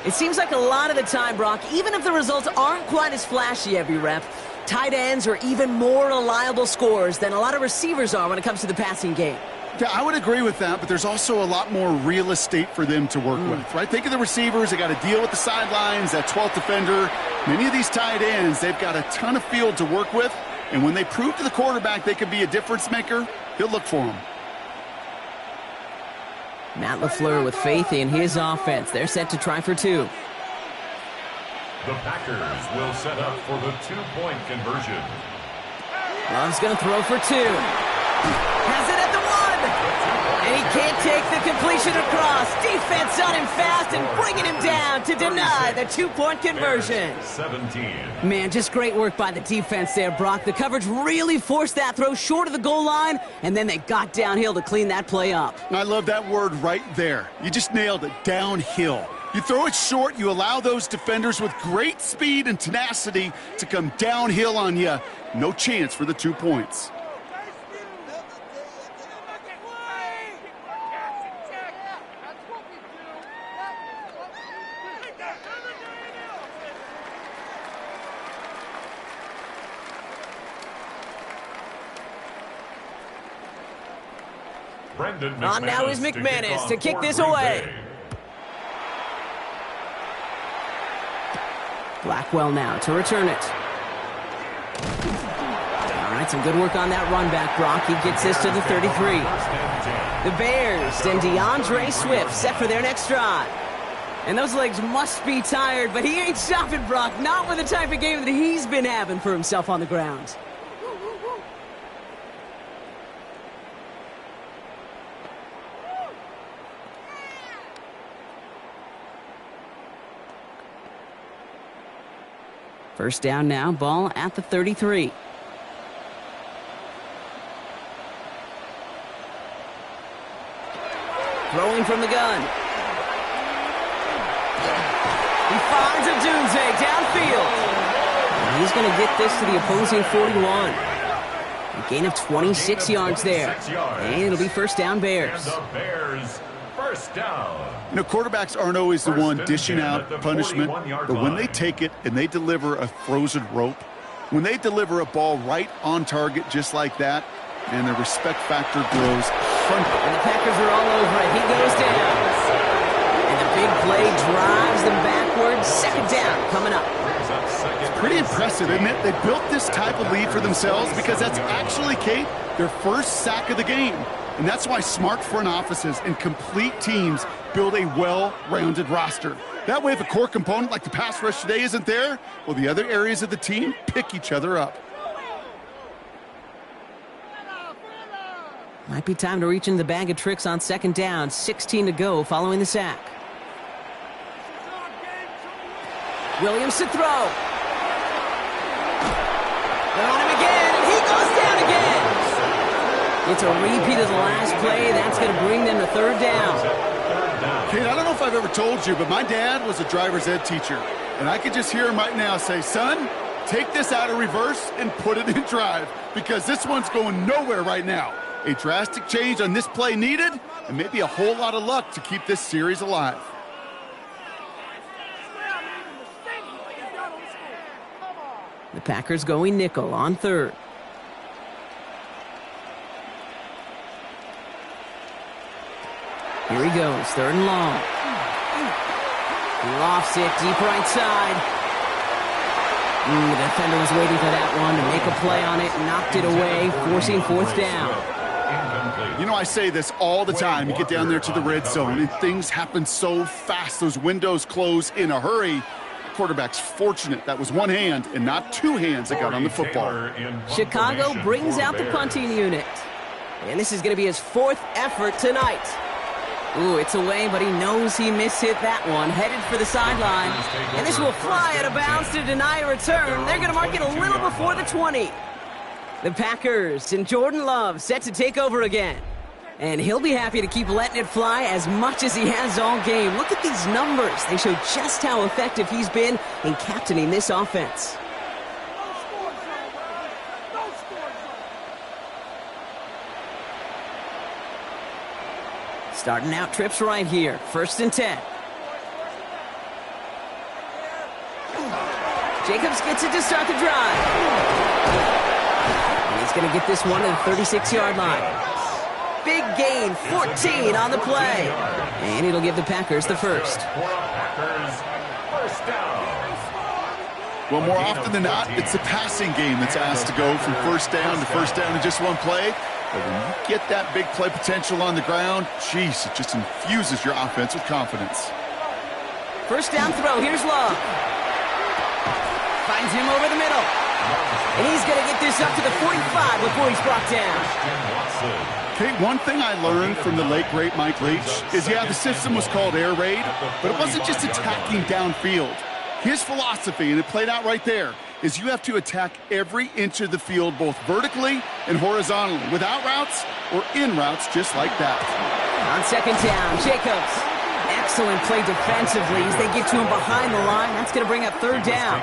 It seems like a lot of the time, Brock, even if the results aren't quite as flashy every rep, tight ends are even more reliable scorers than a lot of receivers are when it comes to the passing game. Yeah, I would agree with that, but there's also a lot more real estate for them to work with, right? Think of the receivers. They got to deal with the sidelines, that 12th defender. Many of these tight ends, they've got a ton of field to work with, and when they prove to the quarterback they can be a difference maker, he'll look for them. Matt LaFleur with faith in his offense. They're set to try for 2. The Packers will set up for the 2-point conversion. Love's going to throw for 2. Has it at the 1. And he can't take the completion across. Defense on him fast and bringing him down to deny the 2-point conversion. 17. Man, just great work by the defense there, Brock. The coverage really forced that throw short of the goal line, and then they got downhill to clean that play up. I love that word right there. You just nailed it, downhill. You throw it short, you allow those defenders with great speed and tenacity to come downhill on you. No chance for the 2 points. On now is McManus to kick this away. Blackwell now to return it. All right, some good work on that run back, Brock. He gets this to the 33. The Bears and DeAndre Swift set for their next drive. And those legs must be tired, but he ain't stopping, Brock. Not with the type of game that he's been having for himself on the ground. First down now, ball at the 33. Throwing from the gun. He finds Odunze downfield. And he's going to get this to the opposing 41. A gain of 26 yards there. And it'll be first down Bears. And the Bears first down. You know, quarterbacks aren't always the one dishing out punishment, but when they take it and they deliver a frozen rope, when they deliver a ball right on target just like that, and the respect factor grows 100. And the Packers are all over it. He goes down. And the big play drives them backwards. Second down coming up. It's pretty impressive, isn't it? They built this type of lead for themselves because that's actually, Kate, their first sack of the game. And that's why smart front offices and complete teams build a well-rounded roster. That way, if a core component like the pass rush today isn't there, well, the other areas of the team pick each other up. Might be time to reach into the bag of tricks on second down. 16 to go following the sack. Williams to throw. They're on him again, and he goes down again. It's a repeat of the last play. That's going to bring them to third down. Kate, I don't know if I've ever told you, but my dad was a driver's ed teacher. And I could just hear him right now say, son, take this out of reverse and put it in drive because this one's going nowhere right now. A drastic change on this play needed, and maybe a whole lot of luck to keep this series alive. The Packers going nickel on third. Here he goes, 3rd and long. He lofts it, deep right side. The defender was waiting for that one to make a play on it, knocked it away, forcing 4th down. You know, I say this all the time. You get down there to the red zone, and things happen so fast. Those windows close in a hurry. Quarterback's fortunate that was one hand and not 2 hands that got on the football. Chicago brings out the punting unit. And this is going to be his 4th effort tonight. Ooh, it's away, but he knows he mishit that one. Headed for the sideline. And this will fly out of bounds to deny a return. They're going to mark it a little before the 20. The Packers and Jordan Love set to take over again. And he'll be happy to keep letting it fly as much as he has all game. Look at these numbers. They show just how effective he's been in captaining this offense. Starting out trips right here. 1st and 10. Jacobs gets it to start the drive. And he's going to get this one to the 36-yard line. Big gain, 14 on the play. And it'll give the Packers the 1st. Well, more often than not, it's the passing game that's asked to go from 1st down to 1st down in just one play. But when you get that big play potential on the ground, geez, it just infuses your offense with confidence. 1st down throw, here's Love. Finds him over the middle. And he's going to get this up to the 45 before he's brought down. Okay, one thing I learned from the late, great Mike Leach is, yeah, the system was called air raid, but it wasn't just attacking downfield. His philosophy, and it played out right there, is you have to attack every inch of the field, both vertically and horizontally, without routes or in routes, just like that. On 2nd down, Jacobs. Excellent play defensively as they get to him behind the line. That's going to bring up 3rd down.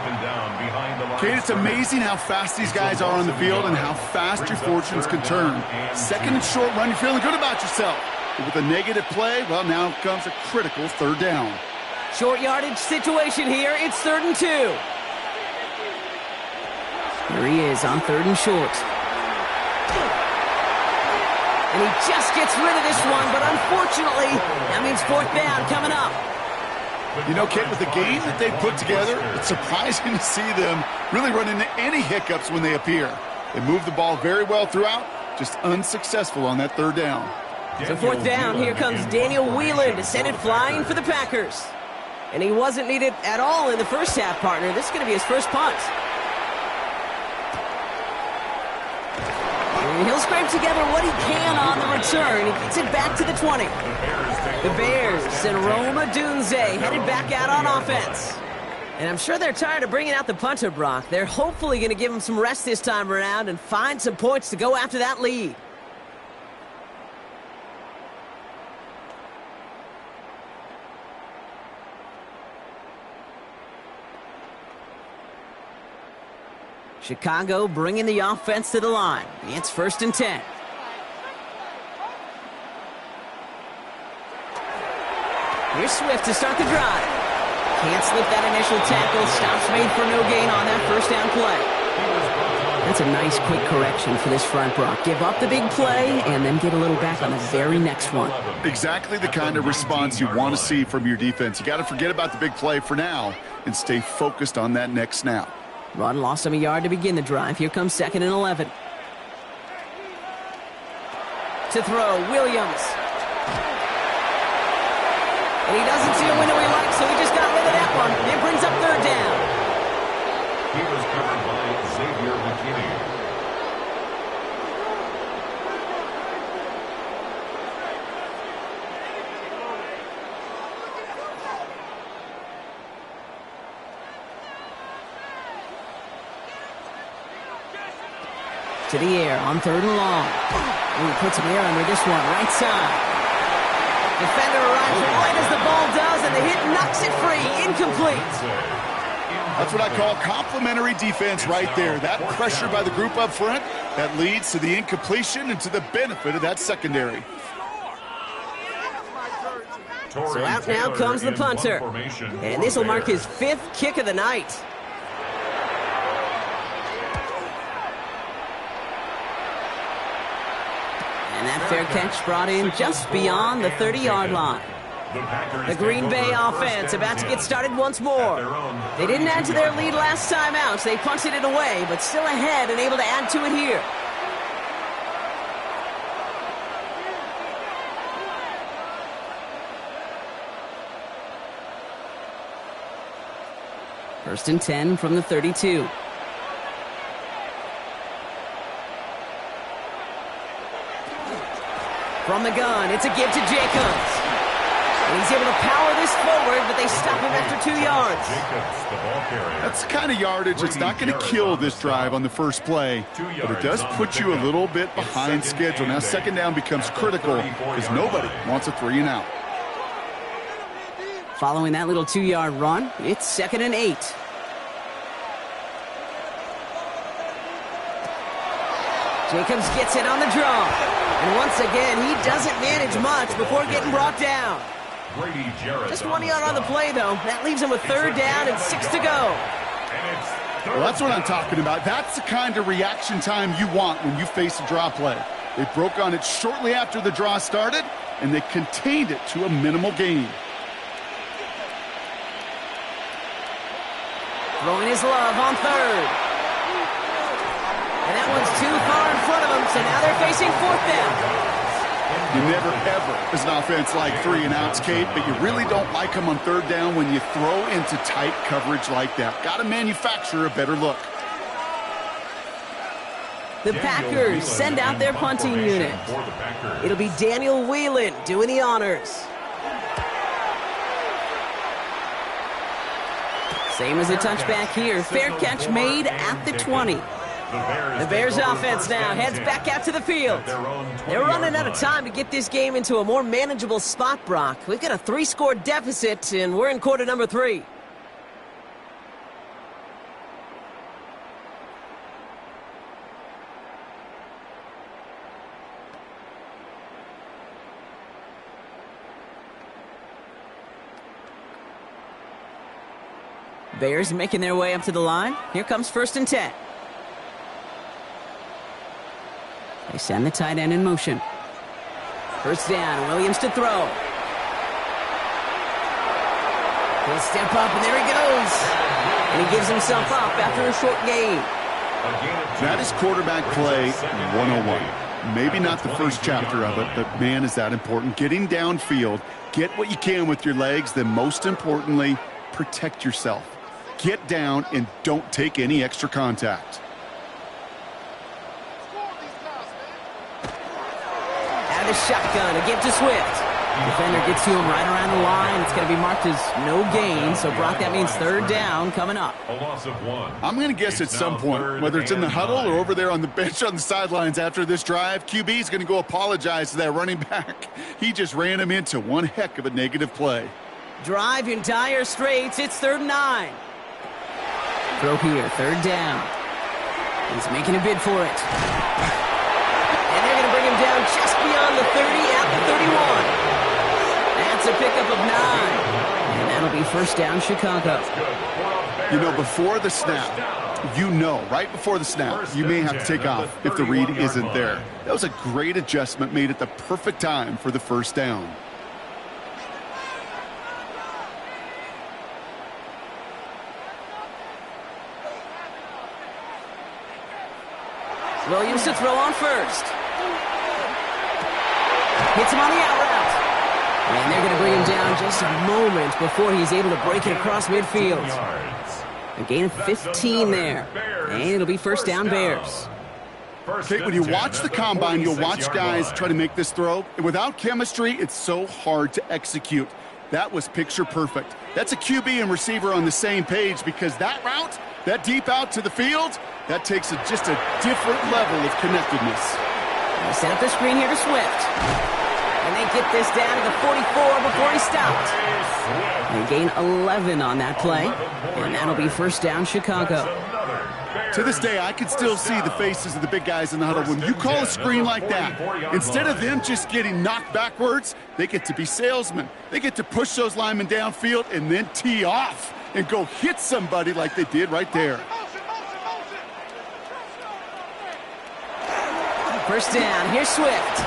Kate, it's amazing how fast these guys are on the field and how fast your fortunes can turn. 2nd and short run, you're feeling good about yourself. But with a negative play, well, now comes a critical 3rd down. Short yardage situation here. It's 3rd and 2. Here he is on 3rd and short. And he just gets rid of this one, but unfortunately, that means 4th down coming up. You know, Kit, with the game that they've put together, it's surprising to see them really run into any hiccups when they appear. They move the ball very well throughout, just unsuccessful on that 3rd down. So 4th down, here comes Daniel Whelan to send it flying for the Packers. And he wasn't needed at all in the 1st half, partner. This is going to be his 1st punt. And he'll scrape together what he can on the return. He gets it back to the 20. The Bears and Roma Dunze headed back out on offense. And I'm sure they're tired of bringing out the punter, Brock. They're hopefully going to give him some rest this time around and find some points to go after that lead. Chicago bringing the offense to the line. It's 1st and 10. Here's Swift to start the drive. Can't slip that initial tackle. Stops made for no gain on that 1st down play. That's a nice quick correction for this front, Brock. Give up the big play and then get a little back on the very next one. Exactly the kind of response you want to see from your defense. You got to forget about the big play for now and stay focused on that next snap. Run lost him a yard to begin the drive. Here comes 2nd and 11. To throw, Williams. And he doesn't see a window he likes, so he just got rid of that one. It brings up 3rd down. He was covered by Xavier McKinney. To the air on 3rd and long. And he puts him air under this one, right side. Defender arrives right as the ball does, and the hit knocks it free. Incomplete. That's what I call complimentary defense right there. That pressure by the group up front, that leads to the incompletion and to the benefit of that secondary. So out now comes the punter. And this will mark his 5th kick of the night. And that Fair catch brought in just beyond the 30-yard line. The Green Bay offense about to get started once more. They didn't add to their lead last time out, so they punted it away, but still ahead and able to add to it here. First and 10 from the 32. From the gun, it's a give to Jacobs. And he's able to power this forward, but they stop him after 2 yards. That's the kind of yardage that's not going to kill this drive on the first play, but it does put you a little bit behind schedule. Now second down becomes critical because nobody wants a 3-and-out. Following that little 2-yard run, it's 2nd and 8. Jacobs gets it on the draw. And once again, he doesn't manage much before getting brought down. Just 1 yard on the play, though. That leaves him with 3rd down and 6 to go. Well, that's what I'm talking about. That's the kind of reaction time you want when you face a draw play. They broke on it shortly after the draw started, and they contained it to a minimal gain. Throwing his love on 3rd. And that one's too far in front of them, so now they're facing 4th down. You never, ever, as an offense, like 3-and-outs, Kate, but you really don't like them on 3rd down when you throw into tight coverage like that. Got to manufacture a better look. The Packers send out their punting unit. It'll be Daniel Whelan doing the honors. Same as a touchback here. Fair catch made at the 20. The Bears offense now heads back out to the field. They're running out of time to get this game into a more manageable spot, Brock. We've got a 3-score deficit, and we're in quarter number 3. Bears making their way up to the line. Here comes 1st and 10. They send the tight end in motion. 1st down, Williams to throw. He'll step up, and there he goes. And he gives himself up after a short gain. That is quarterback play 101. Maybe not the first chapter of it, but man, is that important. Getting downfield, get what you can with your legs, then most importantly, protect yourself. Get down and don't take any extra contact. Out of the shotgun, a give to Swift. Defender gets to him right around the line. It's going to be marked as no gain, so Brock, that means 3rd down coming up. A loss of 1. I'm going to guess at some point, whether it's in the huddle or over there on the bench on the sidelines after this drive, QB is going to go apologize to that running back. He just ran him into one heck of a negative play. Drive in dire straits. It's 3rd and 9. Throw here, 3rd down. He's making a bid for it. And they're going to bring him down just beyond the 30 at the 31. That's a pickup of 9. And that'll be 1st down, Chicago. You know, before the snap, right before the snap, you may have to take off if the read isn't there. That was a great adjustment made at the perfect time for the 1st down. Williams to throw on 1st. Hits him on the out route. And they're going to bring him down just a moment before he's able to break it across midfield. A gain of 15 there. And it'll be 1st down Bears. Okay, when you watch the combine, you'll watch guys try to make this throw. And without chemistry, it's so hard to execute. That was picture perfect. That's a QB and receiver on the same page because that route, that deep out to the field, that takes just a different level of connectedness. They set up the screen here to Swift. And they get this down to the 44 before he stopped. They gain 11 on that play. And that'll be 1st down Chicago. To this day, I can still see the faces of the big guys in the huddle. When you call a screen like that, instead of them just getting knocked backwards, they get to be salesmen. They get to push those linemen downfield and then tee off and go hit somebody like they did right there. 1st down, here's Swift.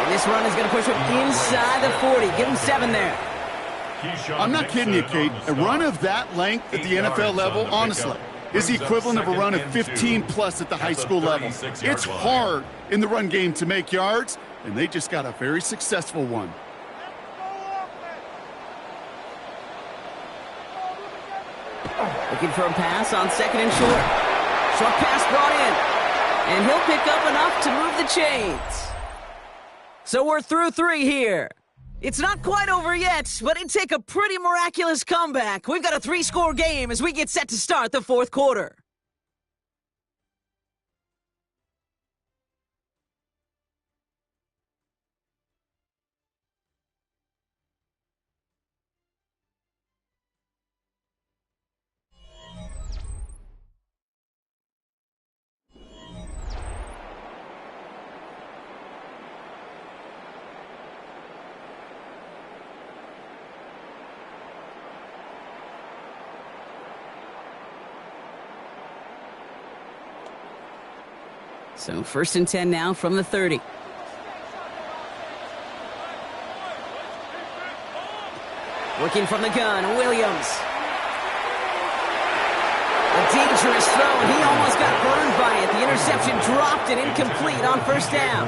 And this run is going to push him inside the 40. Give him 7 there. I'm not kidding you, Kate. A run of that length at the NFL level, honestly, is the equivalent of a run of 15-plus at the high school level. It's hard in the run game to make yards, and they just got a very successful one. Looking for a pass on 2nd and short. Short pass brought in. And he'll pick up enough to move the chains. So we're through 3 here. It's not quite over yet, but it'd take a pretty miraculous comeback. We've got a 3-score game as we get set to start the 4th quarter. So 1st and 10 now from the 30. Working from the gun, Williams. A dangerous throw, and he almost got burned by it. The interception dropped and incomplete on 1st down.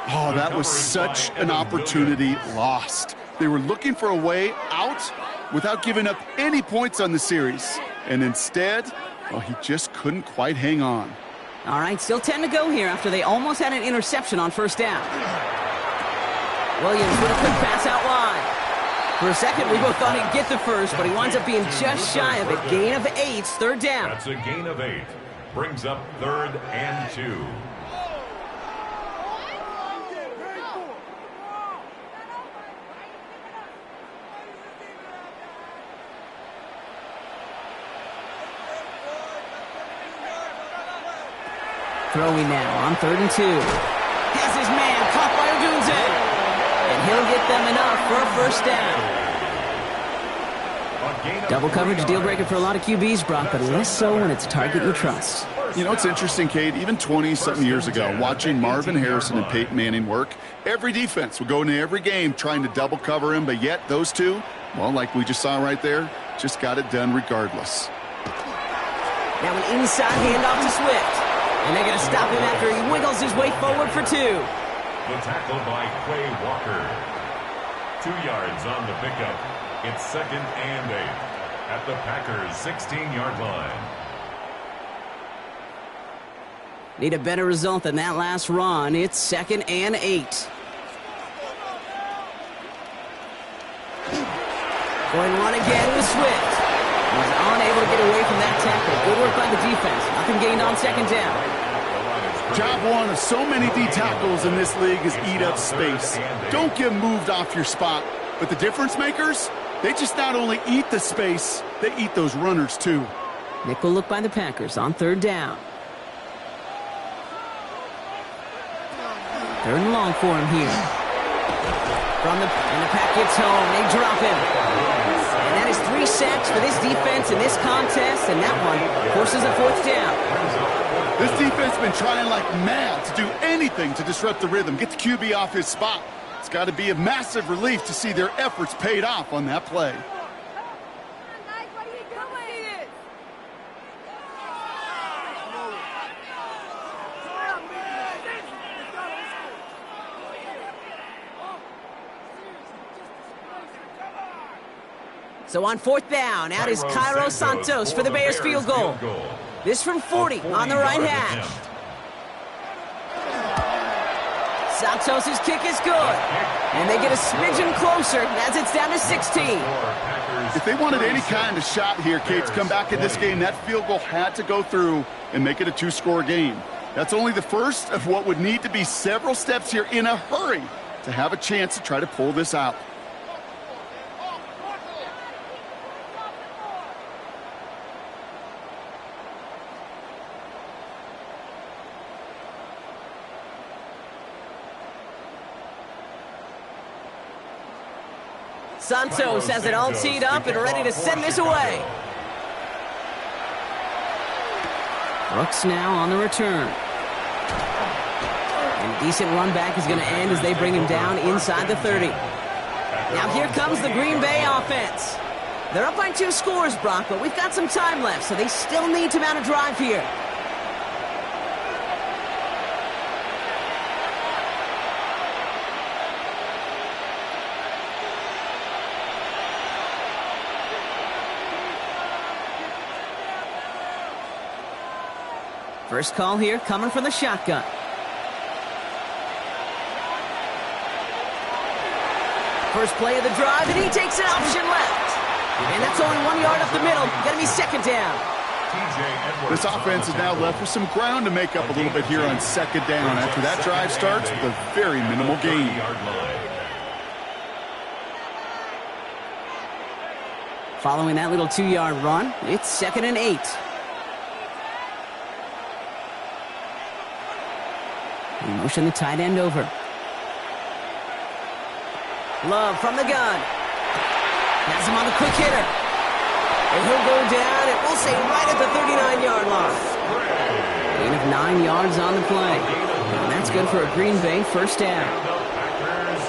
Oh, that was such an opportunity lost. They were looking for a way out without giving up any points on the series. And instead, well, he just couldn't quite hang on. All right, still 10 to go here after they almost had an interception on 1st down. Williams with a quick pass out wide. For a second, we both thought he'd get the first, but he winds up being just shy of it. Gain of 8, 3rd down. That's a gain of 8. Brings up 3rd and 2. Throwing now on 3rd and 2. Has his man caught by Odunze. And he'll get them enough for a 1st down. Double coverage deal breaker for a lot of QBs, Brock, but less so when it's a target you trust. You know, it's interesting, Kate, even 20-something years ago, watching Marvin Harrison and Peyton Manning work, every defense would go into every game trying to double cover him, but yet those two, well, like we just saw right there, just got it done regardless. Now an inside handoff to Swift. And they're going to stop him after he wiggles his way forward for 2. The tackle by Quay Walker. 2 yards on the pickup. It's 2nd and 8 at the Packers' 16-yard line. Need a better result than that last run. It's 2nd and 8. Going to run again with Swift. He's unable to get away from that tackle. Good work by the defense. Nothing gained on 2nd down. Job one of so many D tackles in this league is eat up space. Don't get moved off your spot. But the difference makers, they just not only eat the space, they eat those runners too. Nickel look by the Packers on 3rd down. 3rd and long for him here. And the pack gets home. They drop him. And that is 3 sacks for this defense in this contest, and that one forces a 4th down. This defense has been trying like mad to do anything to disrupt the rhythm, get the QB off his spot. It's got to be a massive relief to see their efforts paid off on that play. So on 4th down, out is Cairo Santos for the Bears field goal. This from 40 on the right hash. Santos' kick is good. And they get a smidgen closer as it's down to 16. If they wanted any kind of shot here, Kate, to come back in this game, that field goal had to go through and make it a 2-score game. That's only the first of what would need to be several steps here in a hurry to have a chance to try to pull this out. Santos has it all teed up and ready to send this away. Brooks now on the return. And a decent run back is going to end as they bring him down inside the 30. Now here comes the Green Bay offense. They're up by 2 scores, Brock, but we've got some time left, so they still need to mount a drive here. First call here coming from the shotgun. First play of the drive, and he takes an option left. And that's only 1 yard up the middle. Going to be second down. This offense is now left with some ground to make up a little bit here on second down after that drive starts with a very minimal gain. Following that little 2-yard run, it's 2nd and 8. He motioned the tight end over. Love from the gun. Has him on the quick hitter. And he'll go down, and we'll say right at the 39-yard line. Gain of 9 yards on the play. And that's good for a Green Bay first down.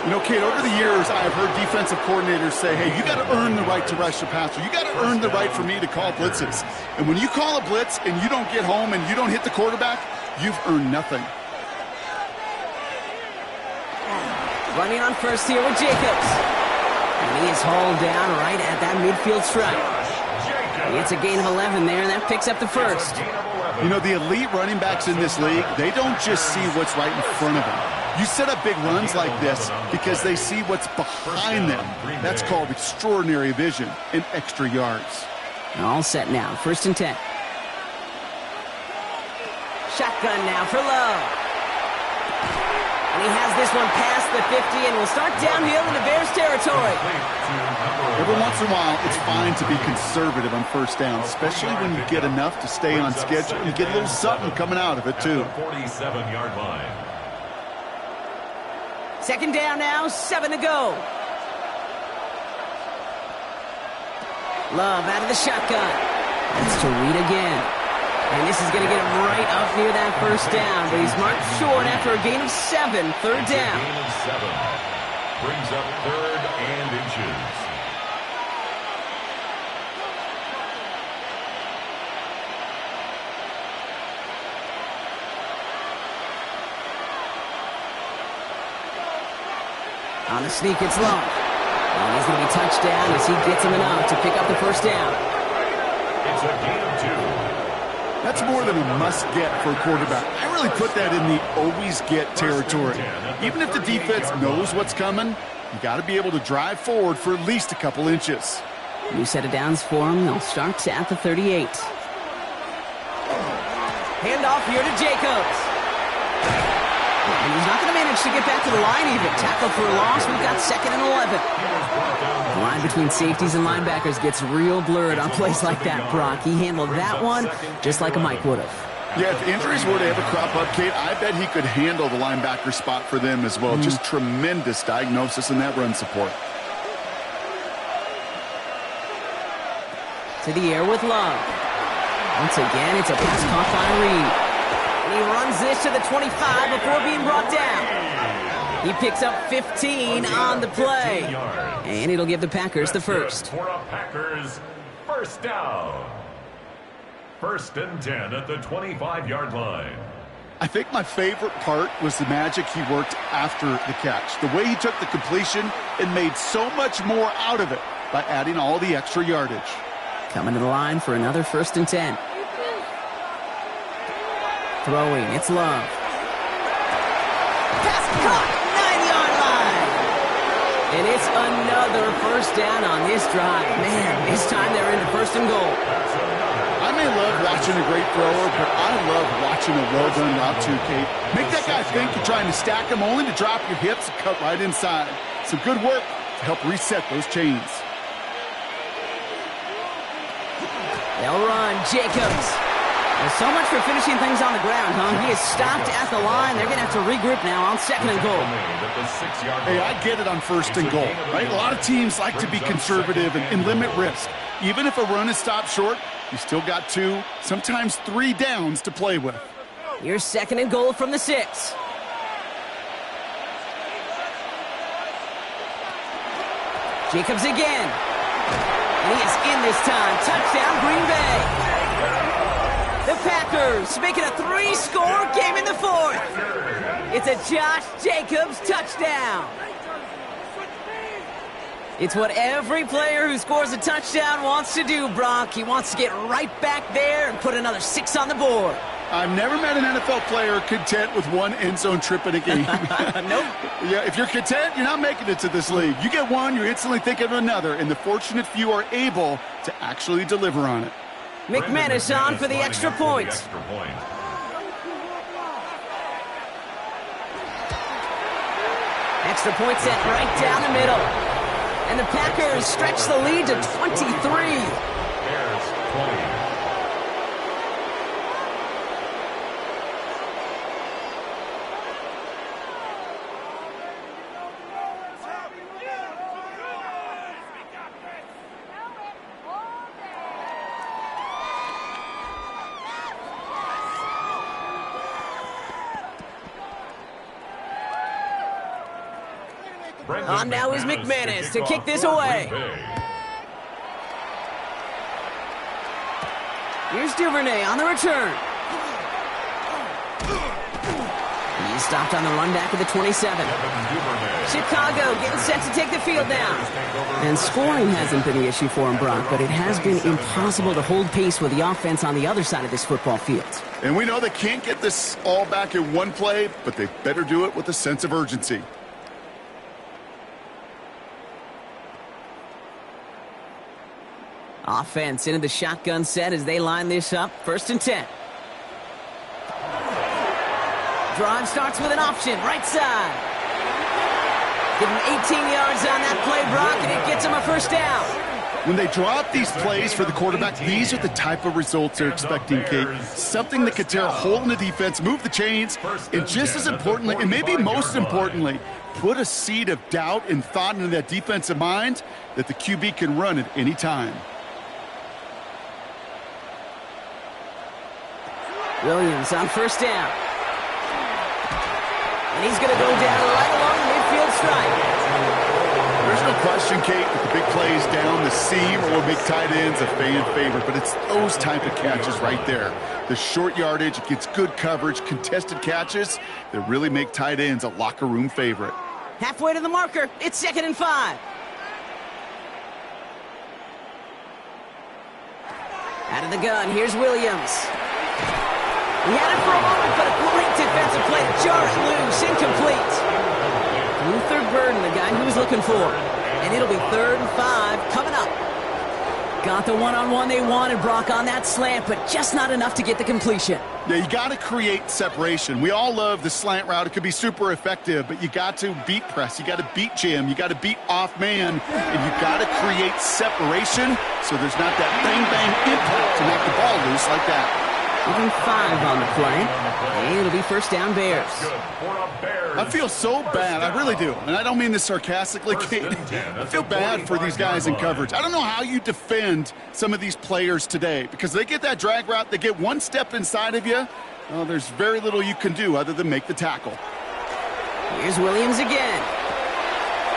You know, Kate, over the years, I've heard defensive coordinators say, hey, you got to earn the right to rush the passer. You got to earn the right for me to call blitzes. And when you call a blitz and you don't get home and you don't hit the quarterback, you've earned nothing. Running on first here with Jacobs. And he is hauled down right at that midfield stripe. It's a gain of 11 there, and that picks up the first. You know, the elite running backs in this league, they don't just see what's right in front of them. You set up big runs like this because they see what's behind them. That's called extraordinary vision and extra yards. All set now, 1st and 10. Shotgun now for Love. And he has this one past the 50 and will start downhill into Bears territory. Every once in a while, it's fine to be conservative on first down, especially when you get enough to stay on schedule. You get a little something coming out of it, too. 47-yard line. Second down now, 7 to go. Love out of the shotgun. That's to Reed again. And this is going to get him right up near that first down, but he's marked short after a gain of 7, third down. Gain of 7. Brings up 3rd and inches. On the sneak, it's Long. And he's going to be touched down as he gets him enough to pick up the first down. It's a gain of 2. That's more than a must-get for a quarterback. I really put that in the always-get territory. Even if the defense knows what's coming, you got to be able to drive forward for at least a couple inches. New set of downs for him. They'll start at the 38. Handoff here to Jacobs. And he's not going to manage to get back to the line even. Tackle for a loss. We've got 2nd and 11. The line between safeties and linebackers gets real blurred on plays like that, Brock. He handled that one just like a Mike would have. Yeah, if injuries were to ever crop up, Kate, I bet he could handle the linebacker spot for them as well. Just tremendous diagnosis in that run support. To the air with Love. Once again, it's a pass caught by Reed. And he runs this to the 25 before being brought down. He picks up 15 on the play. And it'll give the Packers the first. For a Packers first down. 1st and 10 at the 25-yard line. I think my favorite part was the magic he worked after the catch. The way he took the completion and made so much more out of it by adding all the extra yardage. Coming to the line for another 1st and 10. Throwing, it's Love. Pass caught, 9-yard line. And it's another first down on this drive. Man, this time they're into 1st and goal. I may love watching a great thrower, but I love watching a well-done route too, Kate. Make that guy think you're trying to stack him only to drop your hips and cut right inside. Some good work to help reset those chains. They'll run, Jacobs. Well, so much for finishing things on the ground, huh? He is stopped at the line. They're going to have to regroup now on 2nd and goal. Hey, I get it on 1st and goal, right? A lot of teams like to be conservative and limit risk. Even if a run is stopped short, you still got 2, sometimes 3 downs to play with. Here's 2nd and goal from the 6. Jacobs again. And he is in this time. Touchdown, Green Bay. The Packers make it a 3-score game in the fourth. It's a Josh Jacobs touchdown. It's what every player who scores a touchdown wants to do, Brock. He wants to get right back there and put another 6 on the board. I've never met an NFL player content with one end zone trip in a game. Nope. Yeah, if you're content, you're not making it to this league. You get one, you're instantly thinking of another, and the fortunate few are able to actually deliver on it. McManus on for the extra point. Extra point set right down the middle. And the Packers stretch the lead to 23. Bears 20. On now is McManus to kick this away. Here's Duvernay on the return. He's stopped on the run back of the 27. Chicago getting set to take the field down. And scoring hasn't been the issue for him, Brock, but it has been impossible to hold pace with the offense on the other side of this football field. And we know they can't get this all back in one play, but they better do it with a sense of urgency. Offense into the shotgun set as they line this up. 1st and 10. Drive starts with an option, right side. Give him 18 yards on that play, Brock, and it gets him a 1st down. When they drop these plays for the quarterback, these are the type of results they're expecting, Kate. Something that could tear a hole in the defense, move the chains, and just as importantly, and maybe most importantly, put a seed of doubt and thought into that defensive mind that the QB can run at any time. Williams on 1st down. And he's going to go down right along the midfield stripe. There's no question, Kate, that the big plays down the seam or big tight ends a fan favorite, but it's those type of catches right there. The short yardage, it gets good coverage, contested catches that really make tight ends a locker room favorite. Halfway to the marker. It's 2nd and 5. Out of the gun, here's Williams. He had it for a moment, but a great defensive play to jar it loose, incomplete. Luther Burden, the guy he was looking for. And it'll be 3rd and 5 coming up. Got the one-on-one they wanted, Brock, on that slant, but just not enough to get the completion. Yeah, you got to create separation. We all love the slant route. It could be super effective, but you got to beat press. You got to beat jam. You got to beat off man, and you got to create separation so there's not that bang-bang impact to make the ball loose like that. Even 5 on the play. And it'll be 1st down Bears. I feel so bad. I really do. And I don't mean this sarcastically, Kate. I feel bad for these guys in coverage. I don't know how you defend some of these players today because they get that drag route, they get one step inside of you. Well, there's very little you can do other than make the tackle. Here's Williams again.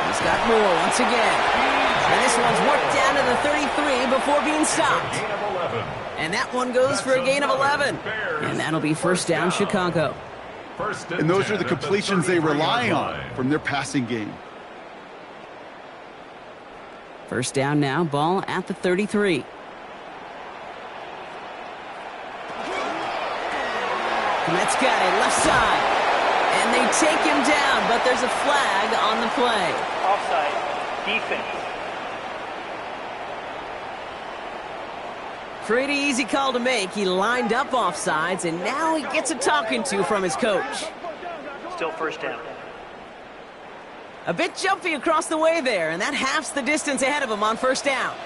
He's got more once again. And this one's worked down to the 33 before being stopped. And that one goes for a gain of 11. And that'll be 1st down Chicago. And those are the completions they rely on from their passing game. 1st down now, ball at the 33. Komet's got it, left side. And they take him down, but there's a flag on the play. Offside. Defense. Pretty easy call to make. He lined up offsides, and now he gets a talking to from his coach. Still 1st down. A bit jumpy across the way there, and that halves the distance ahead of him on 1st down.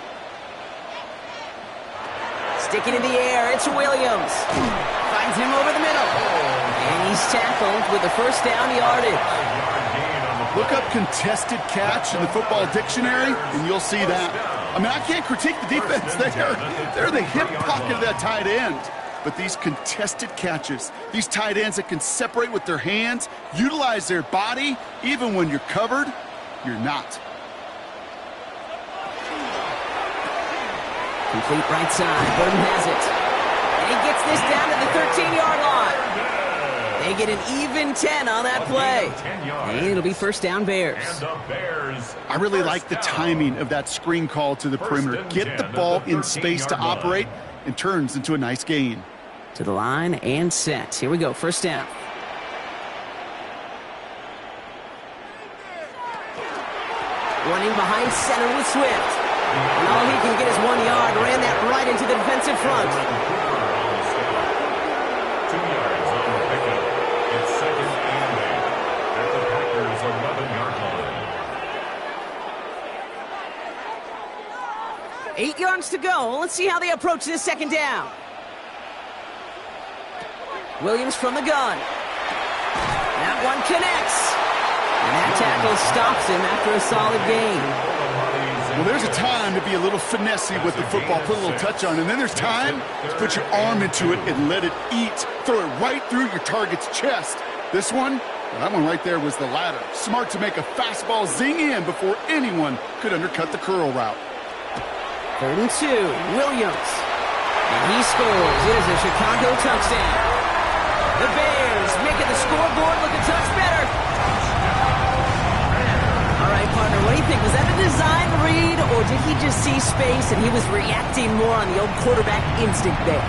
Sticking in the air, it's Williams. Finds him over the middle. And he's tackled with the 1st down yardage. Look up contested catch in the football dictionary, and you'll see that. I mean, I can't critique the defense. They're the hip pocket of that tight end. But these contested catches, these tight ends that can separate with their hands, utilize their body, even when you're covered, you're not. Complete right side. Burton has it. And he gets this down to the 13-yard line. They get an even 10 on that play. And it'll be first down Bears. I really like the timing of that screen call to the perimeter. Get the ball in space to operate and turns into a nice gain. To the line and set. Here we go. First down. Running behind center with Swift. And all he can get is 1 yard. Ran that right into the defensive front. 2 yards on the pickup. It's second and 8 at the Packers' 11-yard line. 8 yards to go. Let's see how they approach this second down. Williams from the gun. That one connects. And that tackle stops him after a solid gain. Well, there's a time to be a little finessey with the football, put a little touch on, and then there's time to put your arm into it and let it eat. Throw it right through your target's chest. This one, well, that one right there was the latter. Smart to make a fastball zing in before anyone could undercut the curl route. 3rd and 2, Williams. And he scores. It is a Chicago touchdown. The Bears making the scoreboard look a touch better. All right, partner, what do you think? Was that a design read, or did he just see space and he was reacting more on the old quarterback instinct there?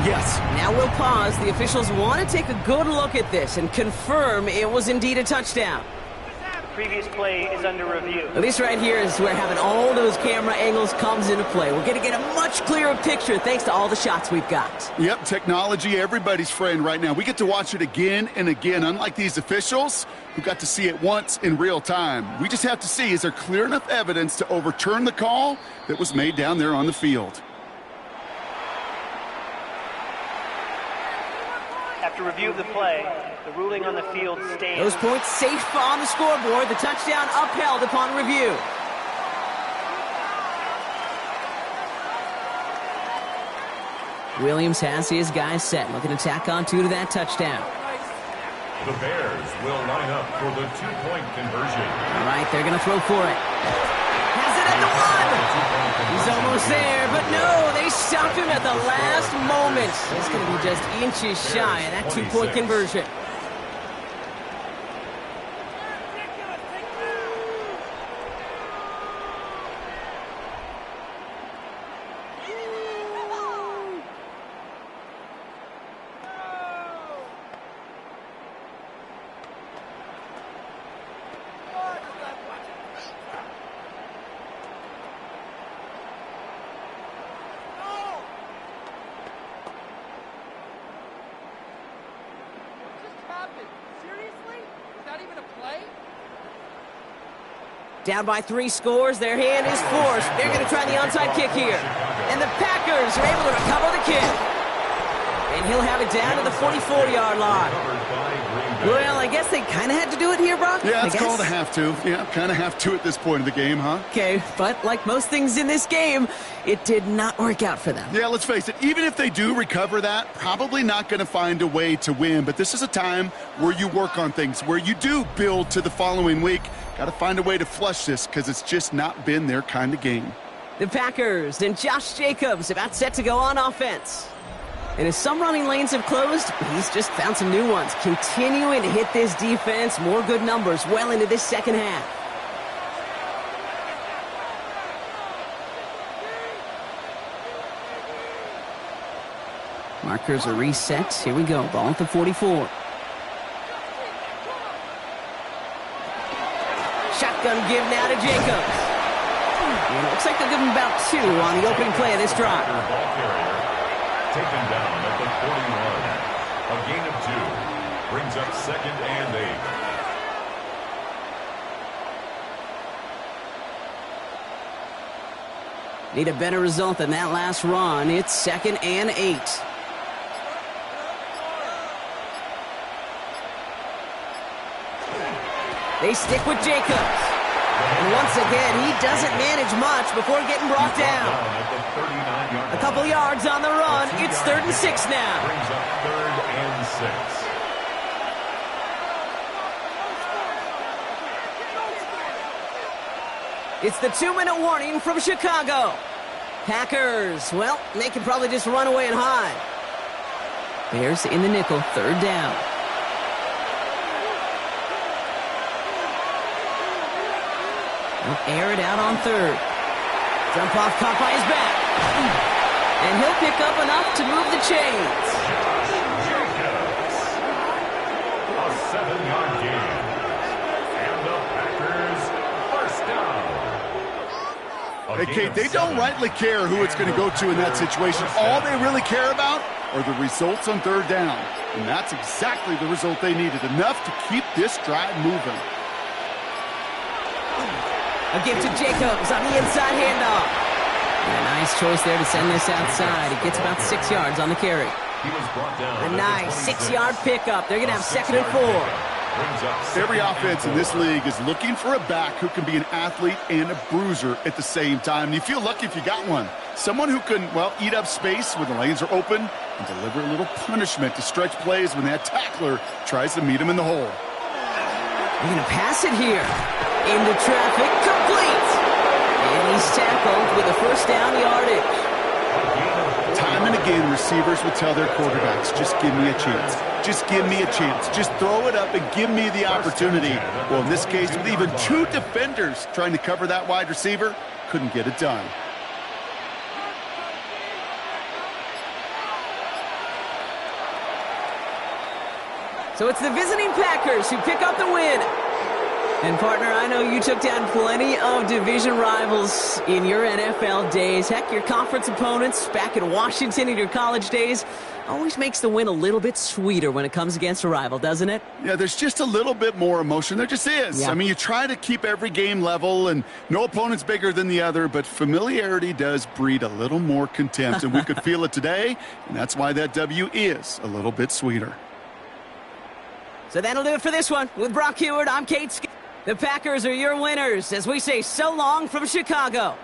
Yes. Now we'll pause. The officials want to take a good look at this and confirm it was indeed a touchdown. Previous play is under review. This right here is where having all those camera angles comes into play. We're going to get a much clearer picture thanks to all the shots we've got. Yep, technology, everybody's friend right now. We get to watch it again and again, unlike these officials who got to see it once in real time. We just have to see, is there clear enough evidence to overturn the call that was made down there on the field? After review of the play, the ruling on the field stands. Those points safe on the scoreboard. The touchdown upheld upon review. Williams has his guys set. Looking to tack on 2 to that touchdown. The Bears will line up for the 2-point conversion. All right, they're going to throw for it. Has it at the 1. He's almost there, but no, they stopped him at the last moment. He's going to be just inches shy of that 2-point conversion. Down by 3 scores, their hand is forced. They're going to try the onside kick here. And the Packers are able to recover the kick. And he'll have it down to the 44-yard line. Well, I guess they kind of had to do it here, Brock. Yeah, it's called a have to. Yeah, kind of have to at this point of the game, huh? Okay, but like most things in this game, it did not work out for them. Yeah, let's face it, even if they do recover that, probably not going to find a way to win. But this is a time where you work on things, where you do build to the following week. Got to find a way to flush this because it's just not been their kind of game. The Packers and Josh Jacobs about set to go on offense. And as some running lanes have closed, he's just found some new ones. Continuing to hit this defense, more good numbers well into this second half. Markers are reset. Here we go. Ball at the 44. Shotgun give now to Jacobs. And it looks like they'll give him about 2 on the opening play of this drive. Taken down at the 41. A gain of 2. Brings up second and 8. Need a better result than that last run. It's second and 8. They stick with Jacobs. And once again, he doesn't manage much before getting brought down. A couple yards on the run. It's 3rd and 6 now. Brings up 3rd and 6. It's the 2-minute warning from Chicago. Packers, well, they can probably just run away and hide. Bears in the nickel, third down. They'll air it out on third. Jump off caught by his back. And he'll pick up enough to move the chains. A 7-yard gain. And the Packers first down. Hey, Kate, they don't rightly care who it's going to go to in that situation. All they really care about are the results on third down. And that's exactly the result they needed. Enough to keep this drive moving. A give to Jacobs on the inside handoff. And a nice choice there to send this outside. He gets about 6 yards on the carry. He was brought down. A nice 6-yard pickup. They're going to have 2nd and 4. Every offense in this league is looking for a back who can be an athlete and a bruiser at the same time. And you feel lucky if you got one. Someone who can, well, eat up space when the lanes are open and deliver a little punishment to stretch plays when that tackler tries to meet him in the hole. They're going to pass it here. Into traffic, complete. And he's tackled with a first down yardage. Time and again, receivers would tell their quarterbacks, just give me a chance. Just give me a chance. Just throw it up and give me the opportunity. Well, in this case, with even 2 defenders trying to cover that wide receiver, couldn't get it done. So it's the visiting Packers who pick up the win. And, partner, I know you took down plenty of division rivals in your NFL days. Heck, your conference opponents back in Washington in your college days always makes the win a little bit sweeter when it comes against a rival, doesn't it? Yeah, there's just a little bit more emotion. There just is. Yeah. I mean, you try to keep every game level, and no opponent's bigger than the other, but familiarity does breed a little more contempt, and we could feel it today, and that's why that W is a little bit sweeter. So that'll do it for this one. With Brock Heward, I'm Kate Scott. The Packers are your winners as we say so long from Chicago.